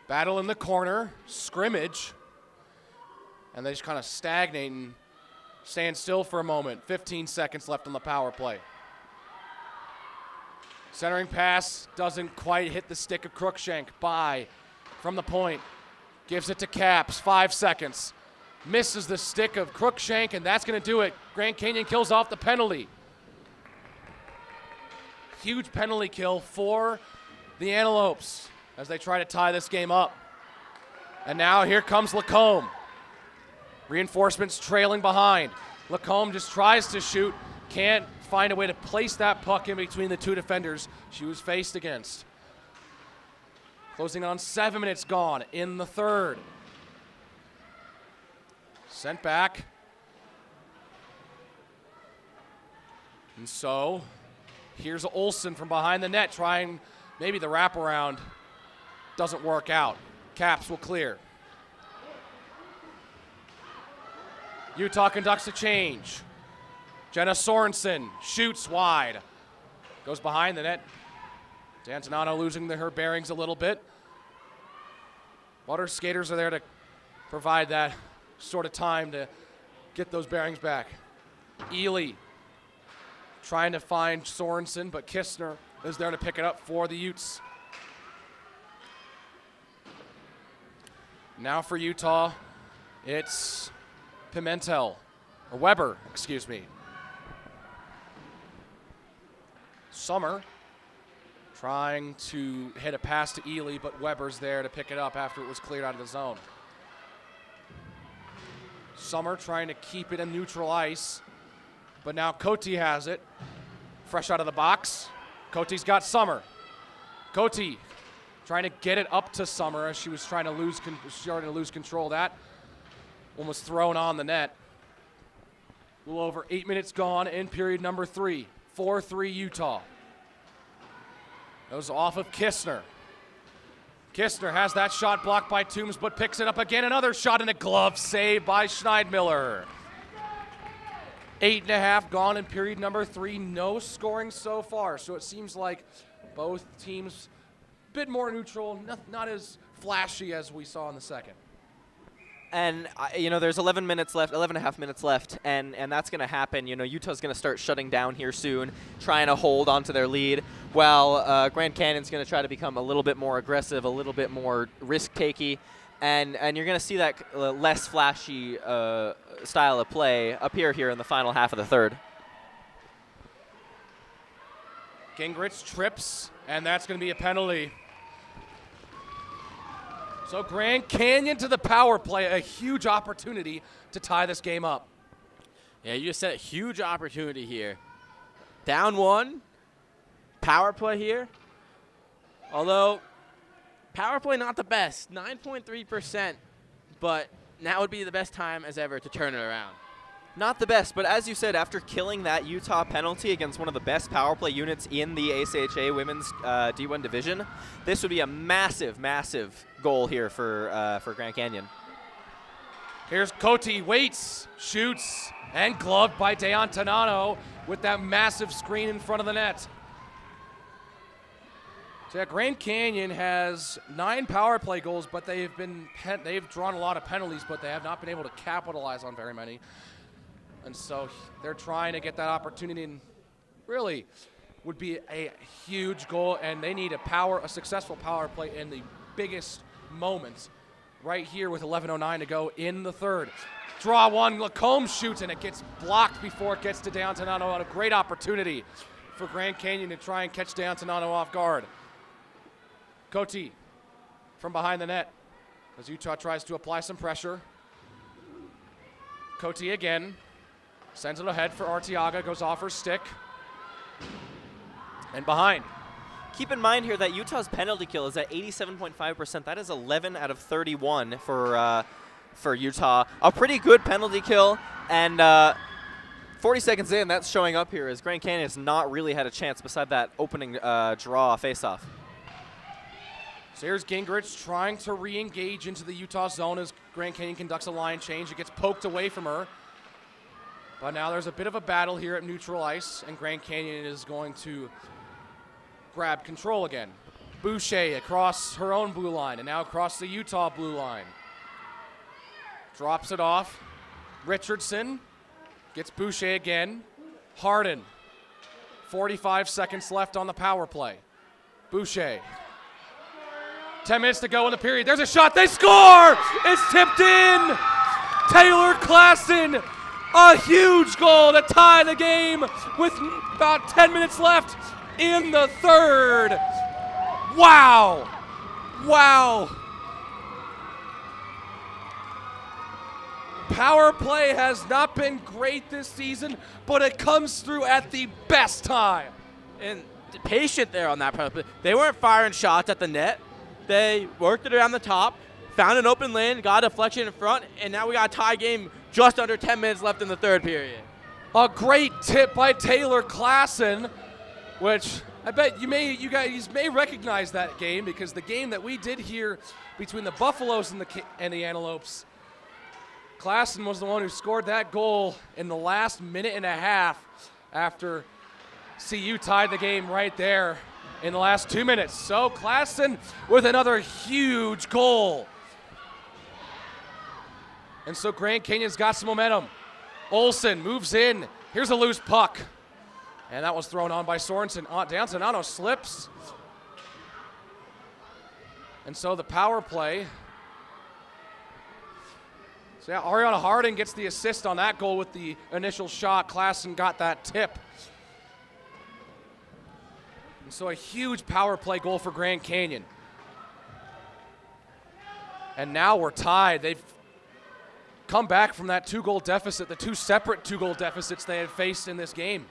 Battle in the corner. Scrimmage. And they just kind of stagnate and stand still for a moment. 15 seconds left on the power play. Centering pass doesn't quite hit the stick of Crookshank. Bai from the point. Gives it to Caps. 5 seconds. Misses the stick of Crookshank, and that's going to do it. Grand Canyon kills off the penalty. Huge penalty kill for the Antelopes as they try to tie this game up. And now here comes Lacombe. Reinforcements trailing behind. Lacombe just tries to shoot, can't find a way to place that puck in between the 2 defenders she was faced against. Closing on 7 minutes gone in the third. Sent back. And so here's Olsen from behind the net trying maybe the wraparound. Doesn't work out. Caps will clear. Utah conducts a change. Jenna Sorensen shoots wide. Goes behind the net. D'Antonano losing her bearings a little bit. But her skaters are there to provide that sort of time to get those bearings back. Ely trying to find Sorensen, but Kistner is there to pick it up for the Utes. Now for Utah, it's Weber, excuse me. Summer trying to hit a pass to Ely, but Weber's there to pick it up after it was cleared out of the zone. Summer trying to keep it in neutral ice, but now Cote has it. Fresh out of the box. Cote's got Summer. Cote trying to get it up to Summer as she was starting to lose control of that. One was thrown on the net. A little over 8 minutes gone in period number 3. 4-3 Utah. That was off of Kistner. Kistner has that shot blocked by Toombs, but picks it up again. Another shot in a glove save by Schneidmiller. 8.5 gone in period number 3. No scoring so far. So it seems like both teams a bit more neutral, not as flashy as we saw in the second. And, there's 11 minutes left, 11 and a half minutes left, and that's going to happen. Utah's going to start shutting down here soon, trying to hold onto their lead, while Grand Canyon's going to try to become a little bit more aggressive, a little bit more risk-takey, and you're going to see that less flashy style of play appear here in the final half of the third. Gingrich trips, and that's going to be a penalty. So Grand Canyon to the power play, a huge opportunity to tie this game up. Yeah, you just said a huge opportunity here. Down 1, power play here. Although, power play not the best, 9.3%, but now would be the best time as ever to turn it around. Not the best, but as you said, after killing that Utah penalty against one of the best power play units in the ACHA Women's D1 division, this would be a massive, massive goal here for Grand Canyon. Here's Cote, waits, shoots, and gloved by Deon Tanano with that massive screen in front of the net. So yeah, Grand Canyon has 9 power play goals, but they've drawn a lot of penalties, but they have not been able to capitalize on very many. And so they're trying to get that opportunity, and really would be a huge goal, and they need a successful power play in the biggest moments right here with 11:09 to go in the third. Draw one, Lacombe shoots, and it gets blocked before it gets to Deon Tanano. A great opportunity for Grand Canyon to try and catch Deon Tanano off guard. Cote from behind the net as Utah tries to apply some pressure. Cote again. Sends it ahead for Arteaga, goes off her stick. And behind. Keep in mind here that Utah's penalty kill is at 87.5%. That is 11 out of 31 for Utah. A pretty good penalty kill, and 40 seconds in, that's showing up here as Grand Canyon has not really had a chance beside that opening draw face-off. So here's Gingrich trying to re-engage into the Utah zone as Grand Canyon conducts a line change. It gets poked away from her. But now there's a bit of a battle here at neutral ice, and Grand Canyon is going to grab control again. Boucher across her own blue line, and now across the Utah blue line. Drops it off. Richardson gets Boucher again. Harden. 45 seconds left on the power play. Boucher. 10 minutes to go in the period. There's a shot. They score! It's tipped in! Taylor Klassen. A huge goal to tie the game with about 10 minutes left in the third. Wow. Wow. Power play has not been great this season, but it comes through at the best time. And patient there on that power play. They weren't firing shots at the net. They worked it around the top, found an open lane, got a deflection in front, and now we got a tie game just under 10 minutes left in the third period. A great tip by Taylor Klassen, which I bet you guys may recognize that game, because the game that we did here between the Buffaloes and the Antelopes, Klassen was the one who scored that goal in the last minute and a half after CU tied the game right there in the last 2 minutes. So Klassen with another huge goal. And so Grand Canyon's got some momentum. Olsen moves in. Here's a loose puck. And that was thrown on by Sorensen. Deon Tanano slips. And so the power play. So yeah, Ariana Harding gets the assist on that goal with the initial shot. Klassen got that tip. And so a huge power play goal for Grand Canyon. And now we're tied. They've come back from that 2-goal deficit, the 2 separate 2-goal deficits they had faced in this game.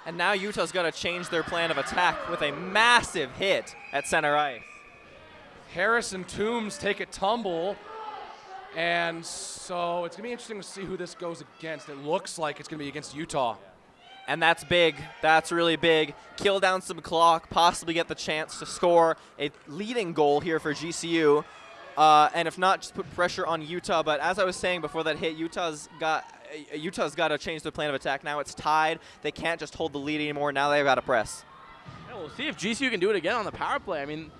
And now Utah's got to change their plan of attack with a massive hit at center ice. Harris and Toombs take a tumble, and so it's going to be interesting to see who this goes against. It looks like it's going to be against Utah. And that's big. That's really big. Kill down some clock, possibly get the chance to score a leading goal here for GCU. And if not, just put pressure on Utah. But as I was saying before that hit, Utah's got to change their plan of attack. Now it's tied. They can't just hold the lead anymore. Now they've got to press. Yeah, we'll see if GCU can do it again on the power play. I mean,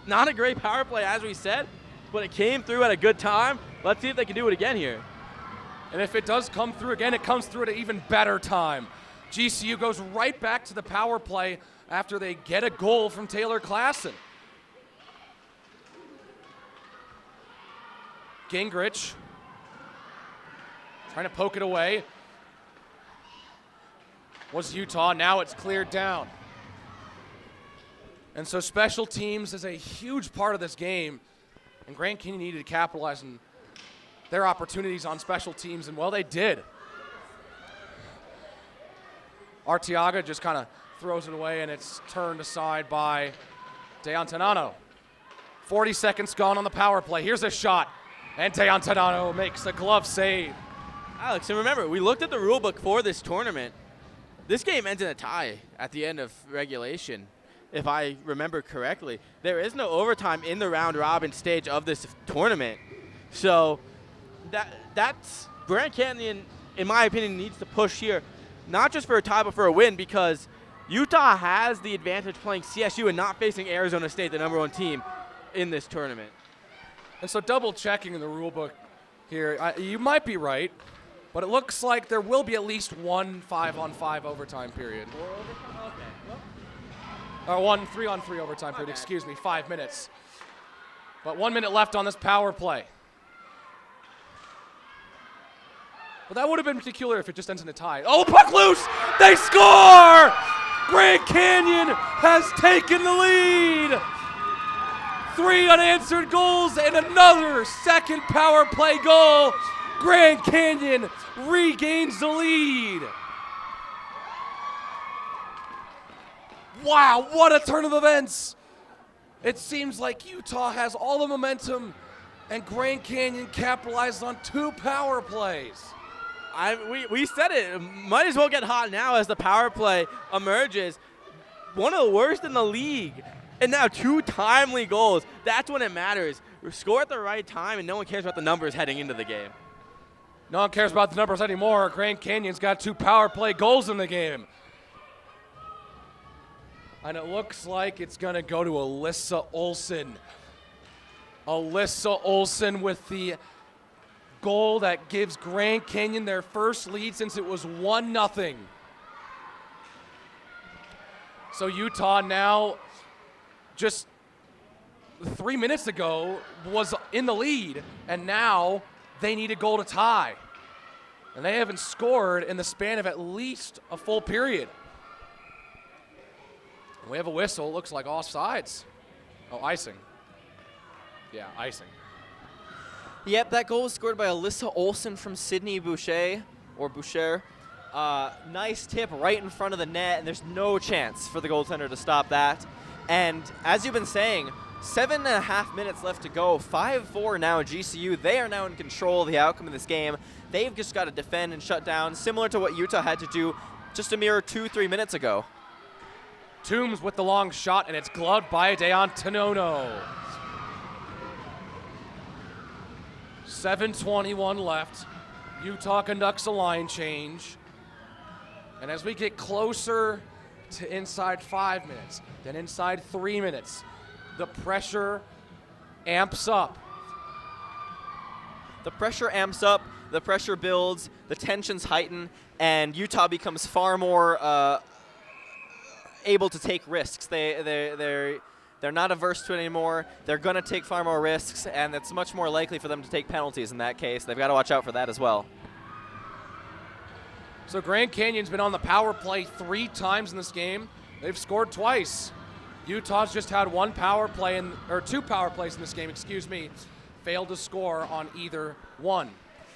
not a great power play, as we said, but it came through at a good time. Let's see if they can do it again here. And if it does come through again, it comes through at an even better time. GCU goes right back to the power play after they get a goal from Taylor Klassen. Gingrich trying to poke it away. Was Utah. Now it's cleared down. And so special teams is a huge part of this game. And Grand Canyon needed to capitalize on their opportunities on special teams, and well, they did. Arteaga just kind of throws it away, and it's turned aside by Deon Tanano. 40 seconds gone on the power play. Here's a shot, and Deon Tanano makes the glove save. Alex, and remember, we looked at the rule book for this tournament. This game ends in a tie at the end of regulation, if I remember correctly. There is no overtime in the round-robin stage of this tournament. So that's Grand Canyon, in my opinion, needs to push here, not just for a tie, but for a win, because Utah has the advantage playing CSU and not facing Arizona State, the #1 team in this tournament. And so double-checking in the rule book here, you might be right, but it looks like there will be at least one 5-on-5 overtime period. Or one 3-on-3 overtime period, excuse me, 5 minutes. But 1 minute left on this power play. Well, that would have been peculiar if it just ends in a tie. Oh, puck loose! They score! Grand Canyon has taken the lead! 3 unanswered goals and another second power play goal. Grand Canyon regains the lead. Wow, what a turn of events. It seems like Utah has all the momentum and Grand Canyon capitalized on 2 power plays. We said it. Might as well get hot now as the power play emerges. One of the worst in the league. And now 2 timely goals. That's when it matters. Score at the right time, and no one cares about the numbers heading into the game. No one cares about the numbers anymore. Grand Canyon's got 2 power play goals in the game. And it looks like it's going to go to Alyssa Olsen. Alyssa Olsen with the goal that gives Grand Canyon their first lead since it was 1-0. So Utah now, just 3 minutes ago, was in the lead, and now they need a goal to tie. And they haven't scored in the span of at least a full period. We have a whistle. Looks like offsides. Oh, icing. Yeah, icing. Yep, that goal was scored by Alyssa Olsen from Sydney Boucher, or Boucher. Nice tip right in front of the net, and there's no chance for the goaltender to stop that. And as you've been saying, 7.5 minutes left to go. 5-4 now GCU. They are now in control of the outcome of this game. They've just got to defend and shut down, similar to what Utah had to do just a mere 2-3 minutes ago. Toombs with the long shot, and it's gloved by Deon Tanono. 7:21 left. Utah conducts a line change. And as we get closer to inside 5 minutes, then inside 3 minutes, the pressure amps up. The pressure amps up, the pressure builds, the tensions heighten, and Utah becomes far more able to take risks. They're not averse to it anymore. They're going to take far more risks, and it's much more likely for them to take penalties in that case. They've got to watch out for that as well. So Grand Canyon's been on the power play 3 times in this game. They've scored twice. Utah's just had 1 power play, or 2 power plays in this game, excuse me, failed to score on either one.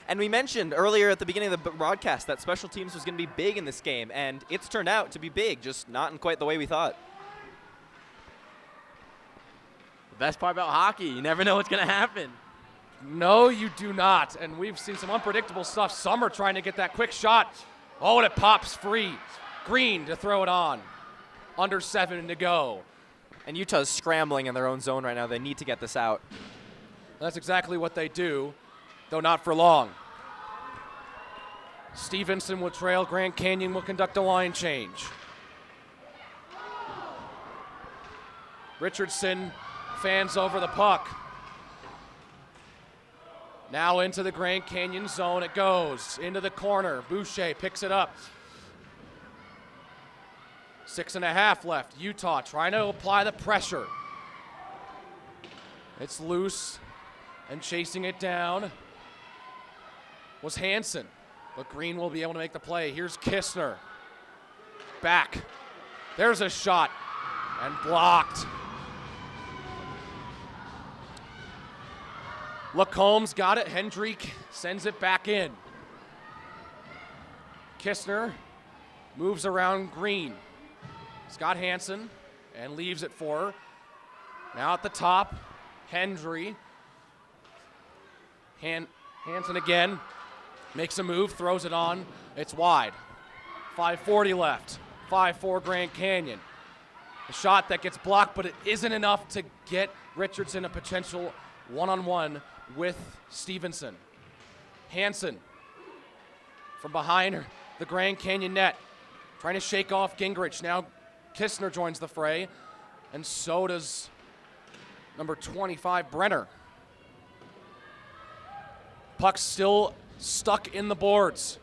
And we mentioned earlier at the beginning of the broadcast that special teams was going to be big in this game, and it's turned out to be big, just not in quite the way we thought. The best part about hockey, you never know what's going to happen. No, you do not. And we've seen some unpredictable stuff. Summer trying to get that quick shot. Oh, and it pops free. Green to throw it on. Under 7 to go. And Utah's scrambling in their own zone right now. They need to get this out. That's exactly what they do, though not for long. Stevenson will trail. Grand Canyon will conduct a line change. Richardson fans over the puck. Now into the Grand Canyon zone it goes. Into the corner. Boucher picks it up. 6.5 left. Utah trying to apply the pressure. It's loose, and chasing it down was Hansen. But Green will be able to make the play. Here's Kistner. Back. There's a shot, and blocked. Lacombe's got it. Hendrick sends it back in. Kistner moves around Green. Scott Hansen and leaves it for her. Now at the top, Hendry. Hansen again. Makes a move, throws it on. It's wide. 5:40 left. 5-4 Grand Canyon. A shot that gets blocked, but it isn't enough to get Richardson a potential one-on-one with Stevenson. Hansen from behind the Grand Canyon net, trying to shake off Gingrich. Now Kistner joins the fray, and so does number 25, Brenner. Puck's still stuck in the boards.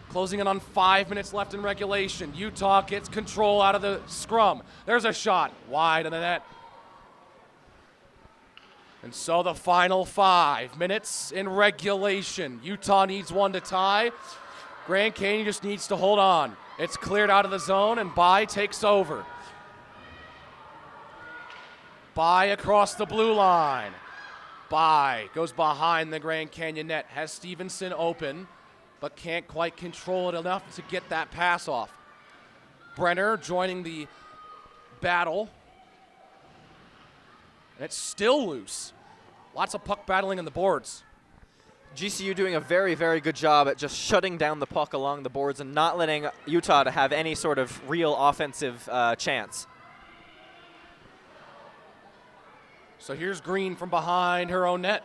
Closing in on 5 minutes left in regulation. Utah gets control out of the scrum. There's a shot wide of the net. And so the final 5 minutes in regulation. Utah needs one to tie. Grand Canyon just needs to hold on. It's cleared out of the zone, and Bai takes over. Bai across the blue line. Bai goes behind the Grand Canyon net. Has Stevenson open, but can't quite control it enough to get that pass off. Brenner joining the battle. And it's still loose. Lots of puck battling on the boards. GCU doing a very, very good job at just shutting down the puck along the boards and not letting Utah to have any sort of real offensive chance. So here's Green from behind her own net.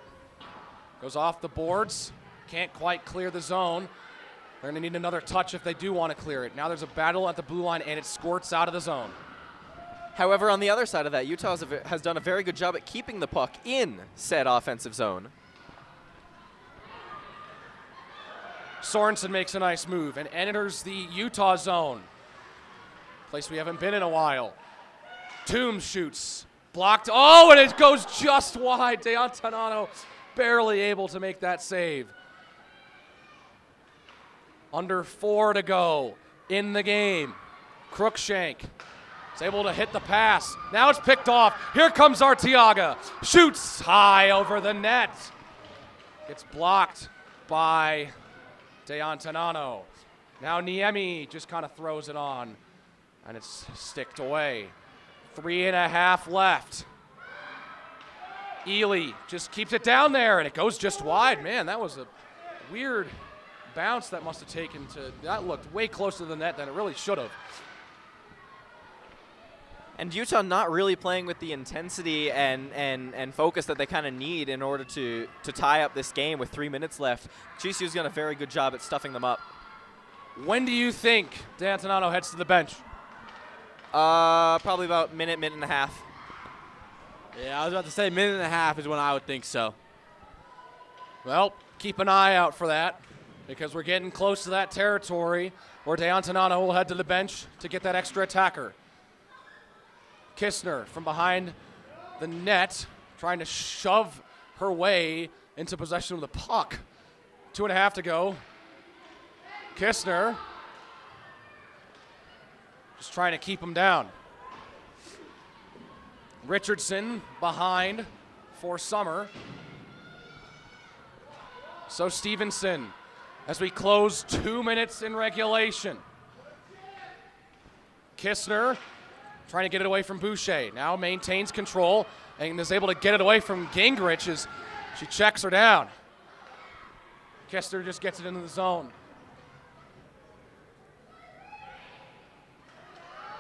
Goes off the boards. Can't quite clear the zone. They're going to need another touch if they do want to clear it. Now there's a battle at the blue line, and it squirts out of the zone. However, on the other side of that, Utah has done a very good job at keeping the puck in said offensive zone. Sorensen makes a nice move and enters the Utah zone. Place we haven't been in a while. Toombs shoots. Blocked. Oh, and it goes just wide. Deantonano barely able to make that save. Under 4 to go in the game. Crookshank is able to hit the pass. Now it's picked off. Here comes Arteaga. Shoots high over the net. Gets blocked by Deantonano. Now Niemi just kind of throws it on, and it's sticked away. 3.5 left. Ely just keeps it down there, and it goes just wide. Man, that was a weird bounce that must have taken to. That looked way closer to the net than it really should have. And Utah not really playing with the intensity and focus that they kind of need in order to tie up this game with 3 minutes left. GCU's done a very good job at stuffing them up. When do you think Deantonano heads to the bench? Probably about minute and a half. Yeah, I was about to say minute and a half is when I would think so. Well, keep an eye out for that, because we're getting close to that territory where Deantonano will head to the bench to get that extra attacker. Kistner from behind the net, trying to shove her way into possession of the puck. 2.5 to go. Kistner just trying to keep him down. Richardson behind for Summer. So Stevenson, as we close 2 minutes in regulation. Kistner trying to get it away from Boucher. Now maintains control and is able to get it away from Gingrich as she checks her down. Kistner just gets it into the zone.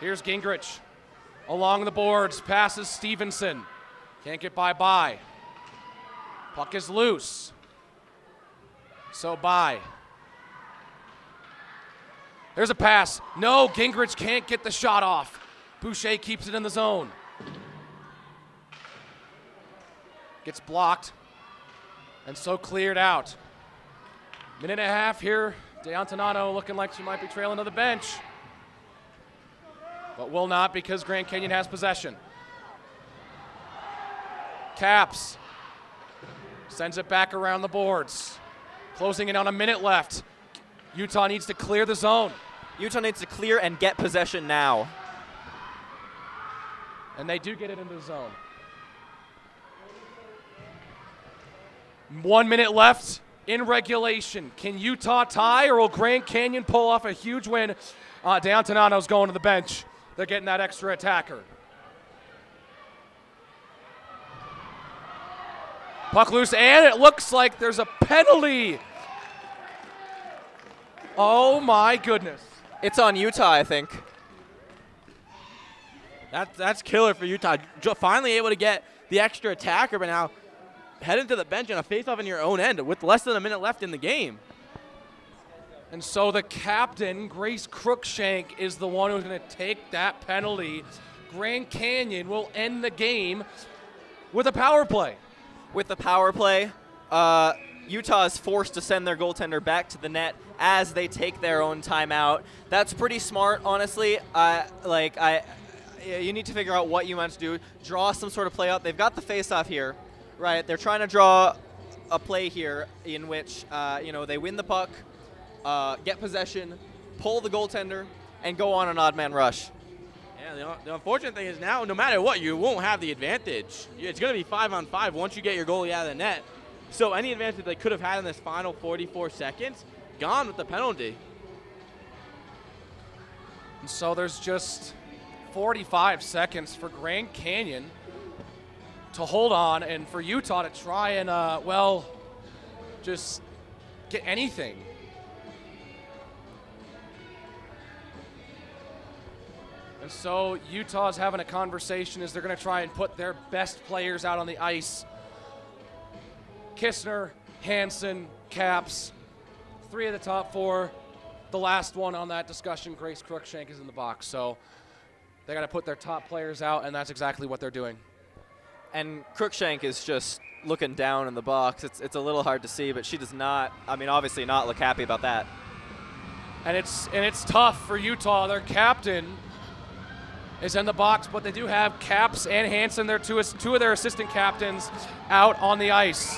Here's Gingrich along the boards, passes Stevenson. Can't get by. Puck is loose. So by. There's a pass. No, Gingrich can't get the shot off. Boucher keeps it in the zone. Gets blocked. And so cleared out. Minute and a half here. Deantonano looking like she might be trailing to the bench. But will not, because Grand Canyon has possession. Caps sends it back around the boards. Closing in on a minute left. Utah needs to clear the zone. Utah needs to clear and get possession now. And they do get it into the zone. 1 minute left in regulation. Can Utah tie, or will Grand Canyon pull off a huge win? Deantonano's going to the bench. They're getting that extra attacker. Puck loose, and it looks like there's a penalty. Oh, my goodness. It's on Utah, I think. That's killer for Utah. Finally able to get the extra attacker, but now heading to the bench and a face-off in your own end with less than a minute left in the game. And so the captain, Grace Crookshank, is the one who's going to take that penalty. Grand Canyon will end the game with a power play. With the power play, Utah is forced to send their goaltender back to the net as they take their own timeout. That's pretty smart, honestly. You need to figure out what you want to do. Draw some sort of play out. They've got the face-off here, right? They're trying to draw a play here in which they win the puck, get possession, pull the goaltender, and go on an odd man rush. Yeah, the unfortunate thing is now, no matter what, you won't have the advantage. It's going to be 5-on-5 once you get your goalie out of the net. So any advantage they could have had in this final 44 seconds, gone with the penalty. And so there's just 45 seconds for Grand Canyon to hold on and for Utah to try and, just get anything. And so Utah's having a conversation as they're going to try and put their best players out on the ice. Kistner, Hansen, Caps, 3 of the top 4. The last one on that discussion, Grace Crookshank, is in the box. So they got to put their top players out, and that's exactly what they're doing. And Crookshank is just looking down in the box. It's a little hard to see, but she does not, obviously not look happy about that. And it's tough for Utah. Their captain is in the box, but they do have Caps and Hansen, their two of their assistant captains, out on the ice.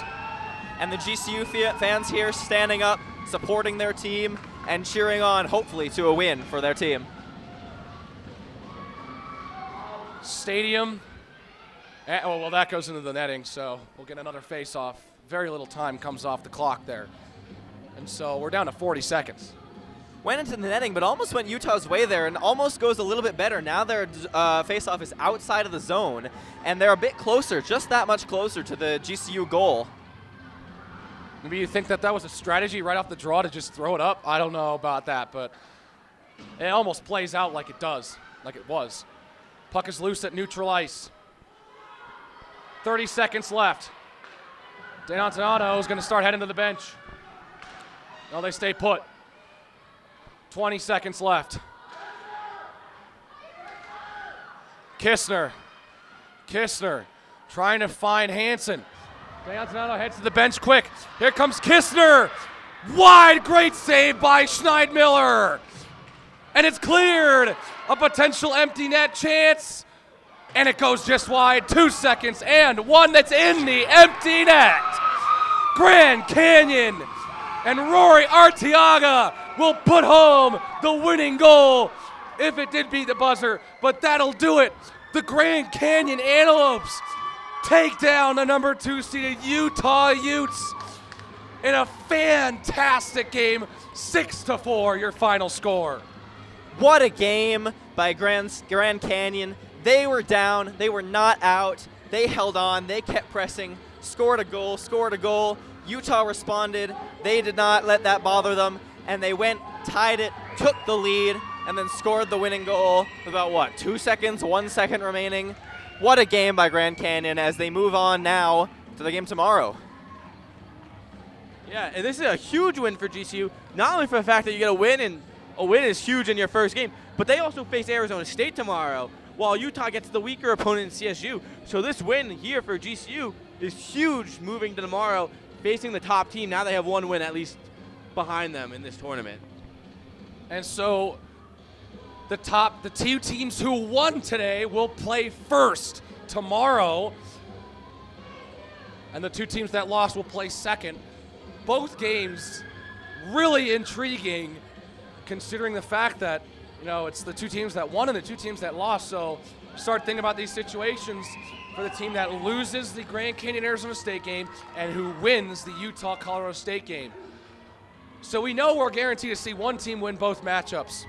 And the GCU fans here standing up, supporting their team, and cheering on, hopefully, to a win for their team. Stadium. Well, that goes into the netting, so we'll get another face-off. Very little time comes off the clock there. And so we're down to 40 seconds. Went into the netting, but almost went Utah's way there and almost goes a little bit better. Now their face-off is outside of the zone, and they're a bit closer, just that much closer to the GCU goal. Maybe you think that was a strategy right off the draw to just throw it up? I don't know about that, but it almost plays out like it was. Puck is loose at neutral ice. 30 seconds left. D'Antonano is going to start heading to the bench. No, they stay put. 20 seconds left. Kistner trying to find Hansen. D'Antonano heads to the bench quick. Here comes Kistner. Wide, great save by Schneidmiller. And it's cleared. A potential empty net chance. And it goes just wide. 2 seconds and one that's in the empty net. Grand Canyon and Rory Arteaga will put home the winning goal if it did beat the buzzer, but that'll do it. The Grand Canyon Antelopes take down the number 2 seeded Utah Utes in a fantastic game. 6-4, your final score. What a game by Grand Canyon. They were down, they were not out, they held on, they kept pressing, scored a goal. Utah responded, they did not let that bother them, and they went, tied it, took the lead, and then scored the winning goal with about 2 seconds, 1 second remaining. What a game by Grand Canyon as they move on now to the game tomorrow. Yeah, and this is a huge win for GCU, not only for the fact that you get a win, and a win is huge in your first game, but they also face Arizona State tomorrow, while Utah gets the weaker opponent in CSU. So this win here for GCU is huge moving to tomorrow, facing the top team. Now they have 1 win at least behind them in this tournament. And so the 2 teams who won today will play first tomorrow. And the 2 teams that lost will play second. Both games really intriguing, considering the fact that, it's the 2 teams that won and the 2 teams that lost. So start thinking about these situations for the team that loses the Grand Canyon Arizona State game and who wins the Utah Colorado State game. So we know we're guaranteed to see one team win both matchups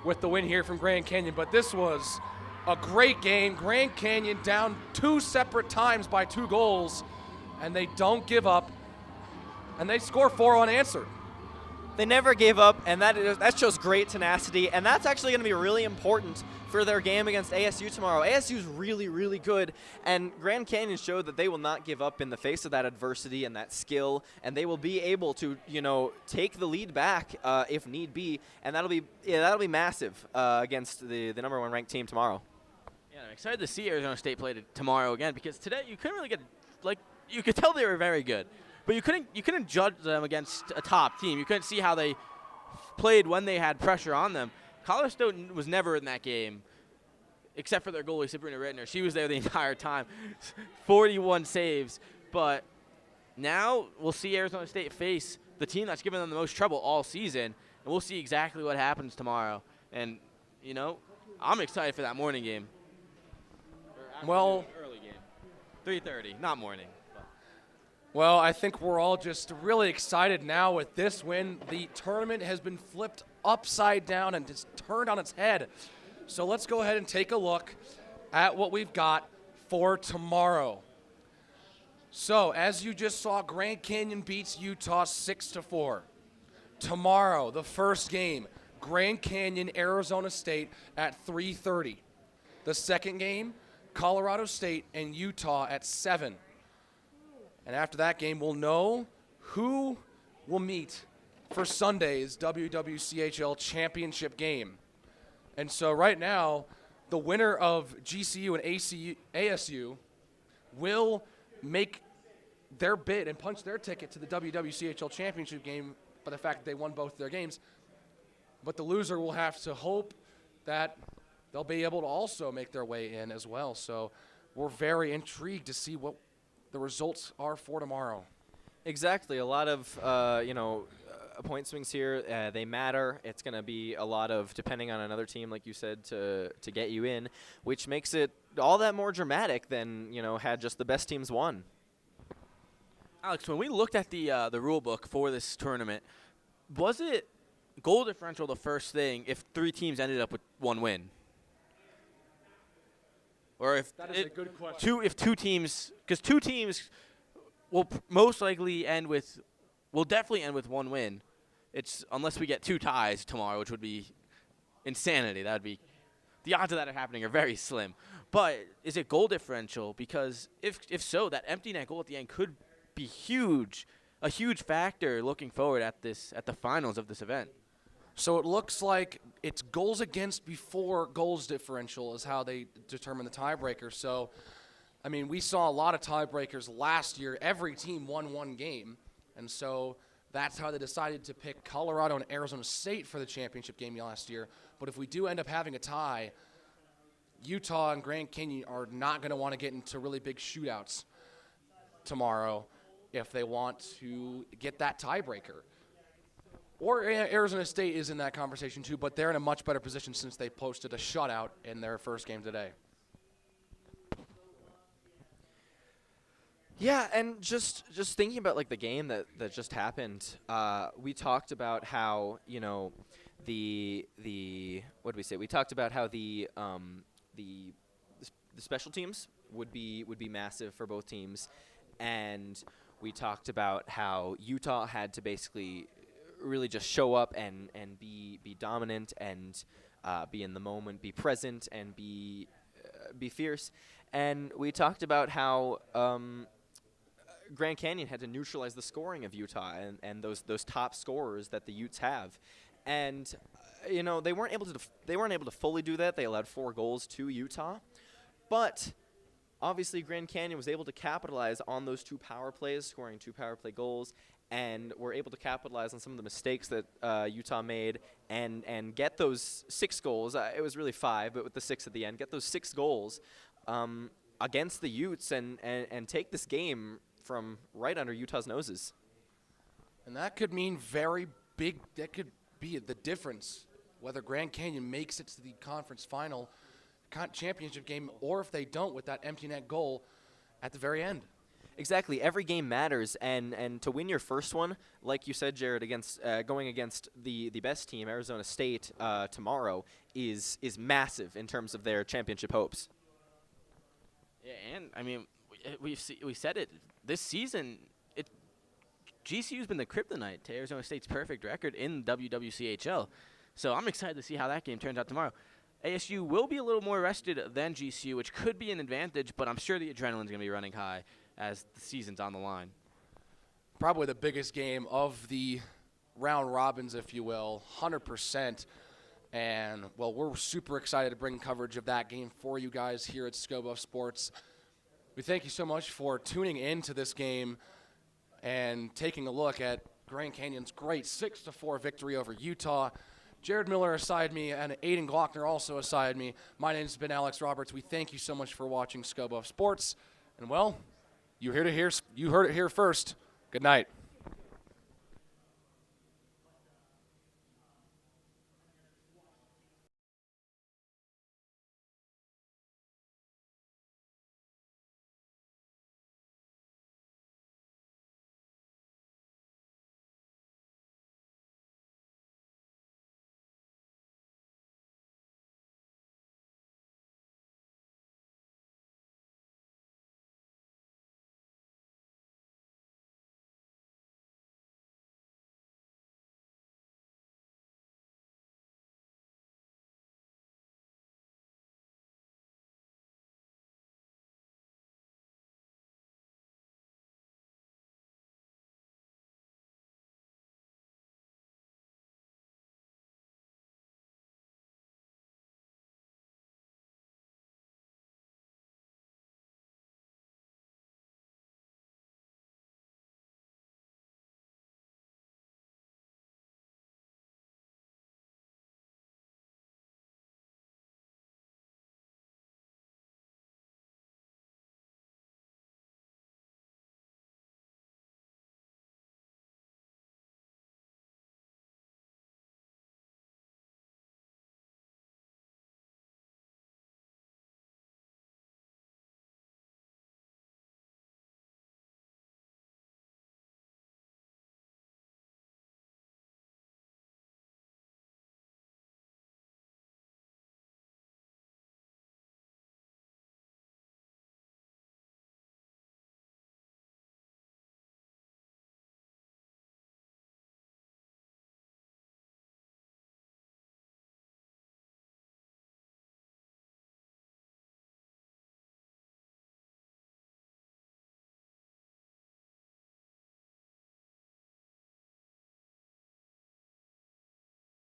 with the win here from Grand Canyon, but this was a great game. Grand Canyon down 2 separate times by 2 goals, and they don't give up, and they score 4 unanswered. They never gave up, and that shows great tenacity, and that's actually going to be really important for their game against ASU tomorrow. ASU is really, really good, and Grand Canyon showed that they will not give up in the face of that adversity and that skill, and they will be able to, take the lead back if need be, and that'll be massive against the number 1 ranked team tomorrow. Yeah, I'm excited to see Arizona State play tomorrow again, because today you couldn't really get, you could tell they were very good. But you couldn't judge them against a top team. You couldn't see how they played when they had pressure on them. Colorado State was never in that game, except for their goalie, Sabrina Rittner. She was there the entire time. 41 saves. But now we'll see Arizona State face the team that's given them the most trouble all season, and we'll see exactly what happens tomorrow. And, I'm excited for that morning game. Well, early game. 3:30, not morning. Well, I think we're all just really excited now with this win. The tournament has been flipped upside down and just turned on its head. So let's go ahead and take a look at what we've got for tomorrow. So, as you just saw, Grand Canyon beats Utah 6-4. Tomorrow, the first game, Grand Canyon, Arizona State at 3:30. The second game, Colorado State and Utah at 7. And after that game, we'll know who will meet for Sunday's WWCHL championship game. And so right now, the winner of GCU and ASU will make their bid and punch their ticket to the WWCHL championship game by the fact that they won both their games. But the loser will have to hope that they'll be able to also make their way in as well. So we're very intrigued to see what the results are for tomorrow. Exactly. A lot of, point swings here. They matter. It's going to be a lot of depending on another team, like you said, to get you in, which makes it all that more dramatic than, had just the best teams won. Alex, when we looked at the rule book for this tournament, was it goal differential the first thing if 3 teams ended up with 1 win? Or if that is a good question. If 2 teams, because 2 teams will most likely will definitely end with 1 win. It's unless we get 2 ties tomorrow, which would be insanity. That would be, the odds of that happening are very slim. But is it goal differential? Because if so, that empty net goal at the end could be a huge factor looking forward at the finals of this event. So it looks like it's goals against before goals differential is how they determine the tiebreaker. So, I mean, we saw a lot of tiebreakers last year. Every team won 1 game. And so that's how they decided to pick Colorado and Arizona State for the championship game last year. But if we do end up having a tie, Utah and Grand Canyon are not going to want to get into really big shootouts tomorrow if they want to get that tiebreaker. Or Arizona State is in that conversation too, but they're in a much better position since they posted a shutout in their first game today. Yeah, and just thinking about the game that just happened, we talked about how the what did we say? We talked about how the special teams would be massive for both teams, and we talked about how Utah had to basically really just show up and be dominant and be in the moment, be present, and be fierce. And we talked about how Grand Canyon had to neutralize the scoring of Utah and those top scorers that the Utes have. And they weren't able to fully do that. They allowed 4 goals to Utah, but obviously Grand Canyon was able to capitalize on those 2 power plays, scoring 2 power play goals, and were able to capitalize on some of the mistakes that Utah made and get those 6 goals. It was really 5, but with the 6 at the end, get those 6 goals against the Utes and take this game from right under Utah's noses. And that could mean very big. That could be the difference, whether Grand Canyon makes it to the conference final championship game or if they don't with that empty net goal at the very end. Exactly. Every game matters, and to win your first one, like you said, Jared, against going against the best team, Arizona State, tomorrow is massive in terms of their championship hopes. Yeah, and I mean, we said it this season. GCU's been the kryptonite to Arizona State's perfect record in WWCHL. So I'm excited to see how that game turns out tomorrow. ASU will be a little more rested than GCU, which could be an advantage, but I'm sure the adrenaline's going to be running high as the season's on the line. Probably the biggest game of the round robins, if you will, 100%. And, well, we're super excited to bring coverage of that game for you guys here at SCOBUF Sports. We thank you so much for tuning in to this game and taking a look at Grand Canyon's great 6-4 victory over Utah. Jared Miller aside me and Aiden Glockner also aside me. My name's been Alex Roberts. We thank you so much for watching SCOBUF Sports. And, well, you heard it here first. Good night.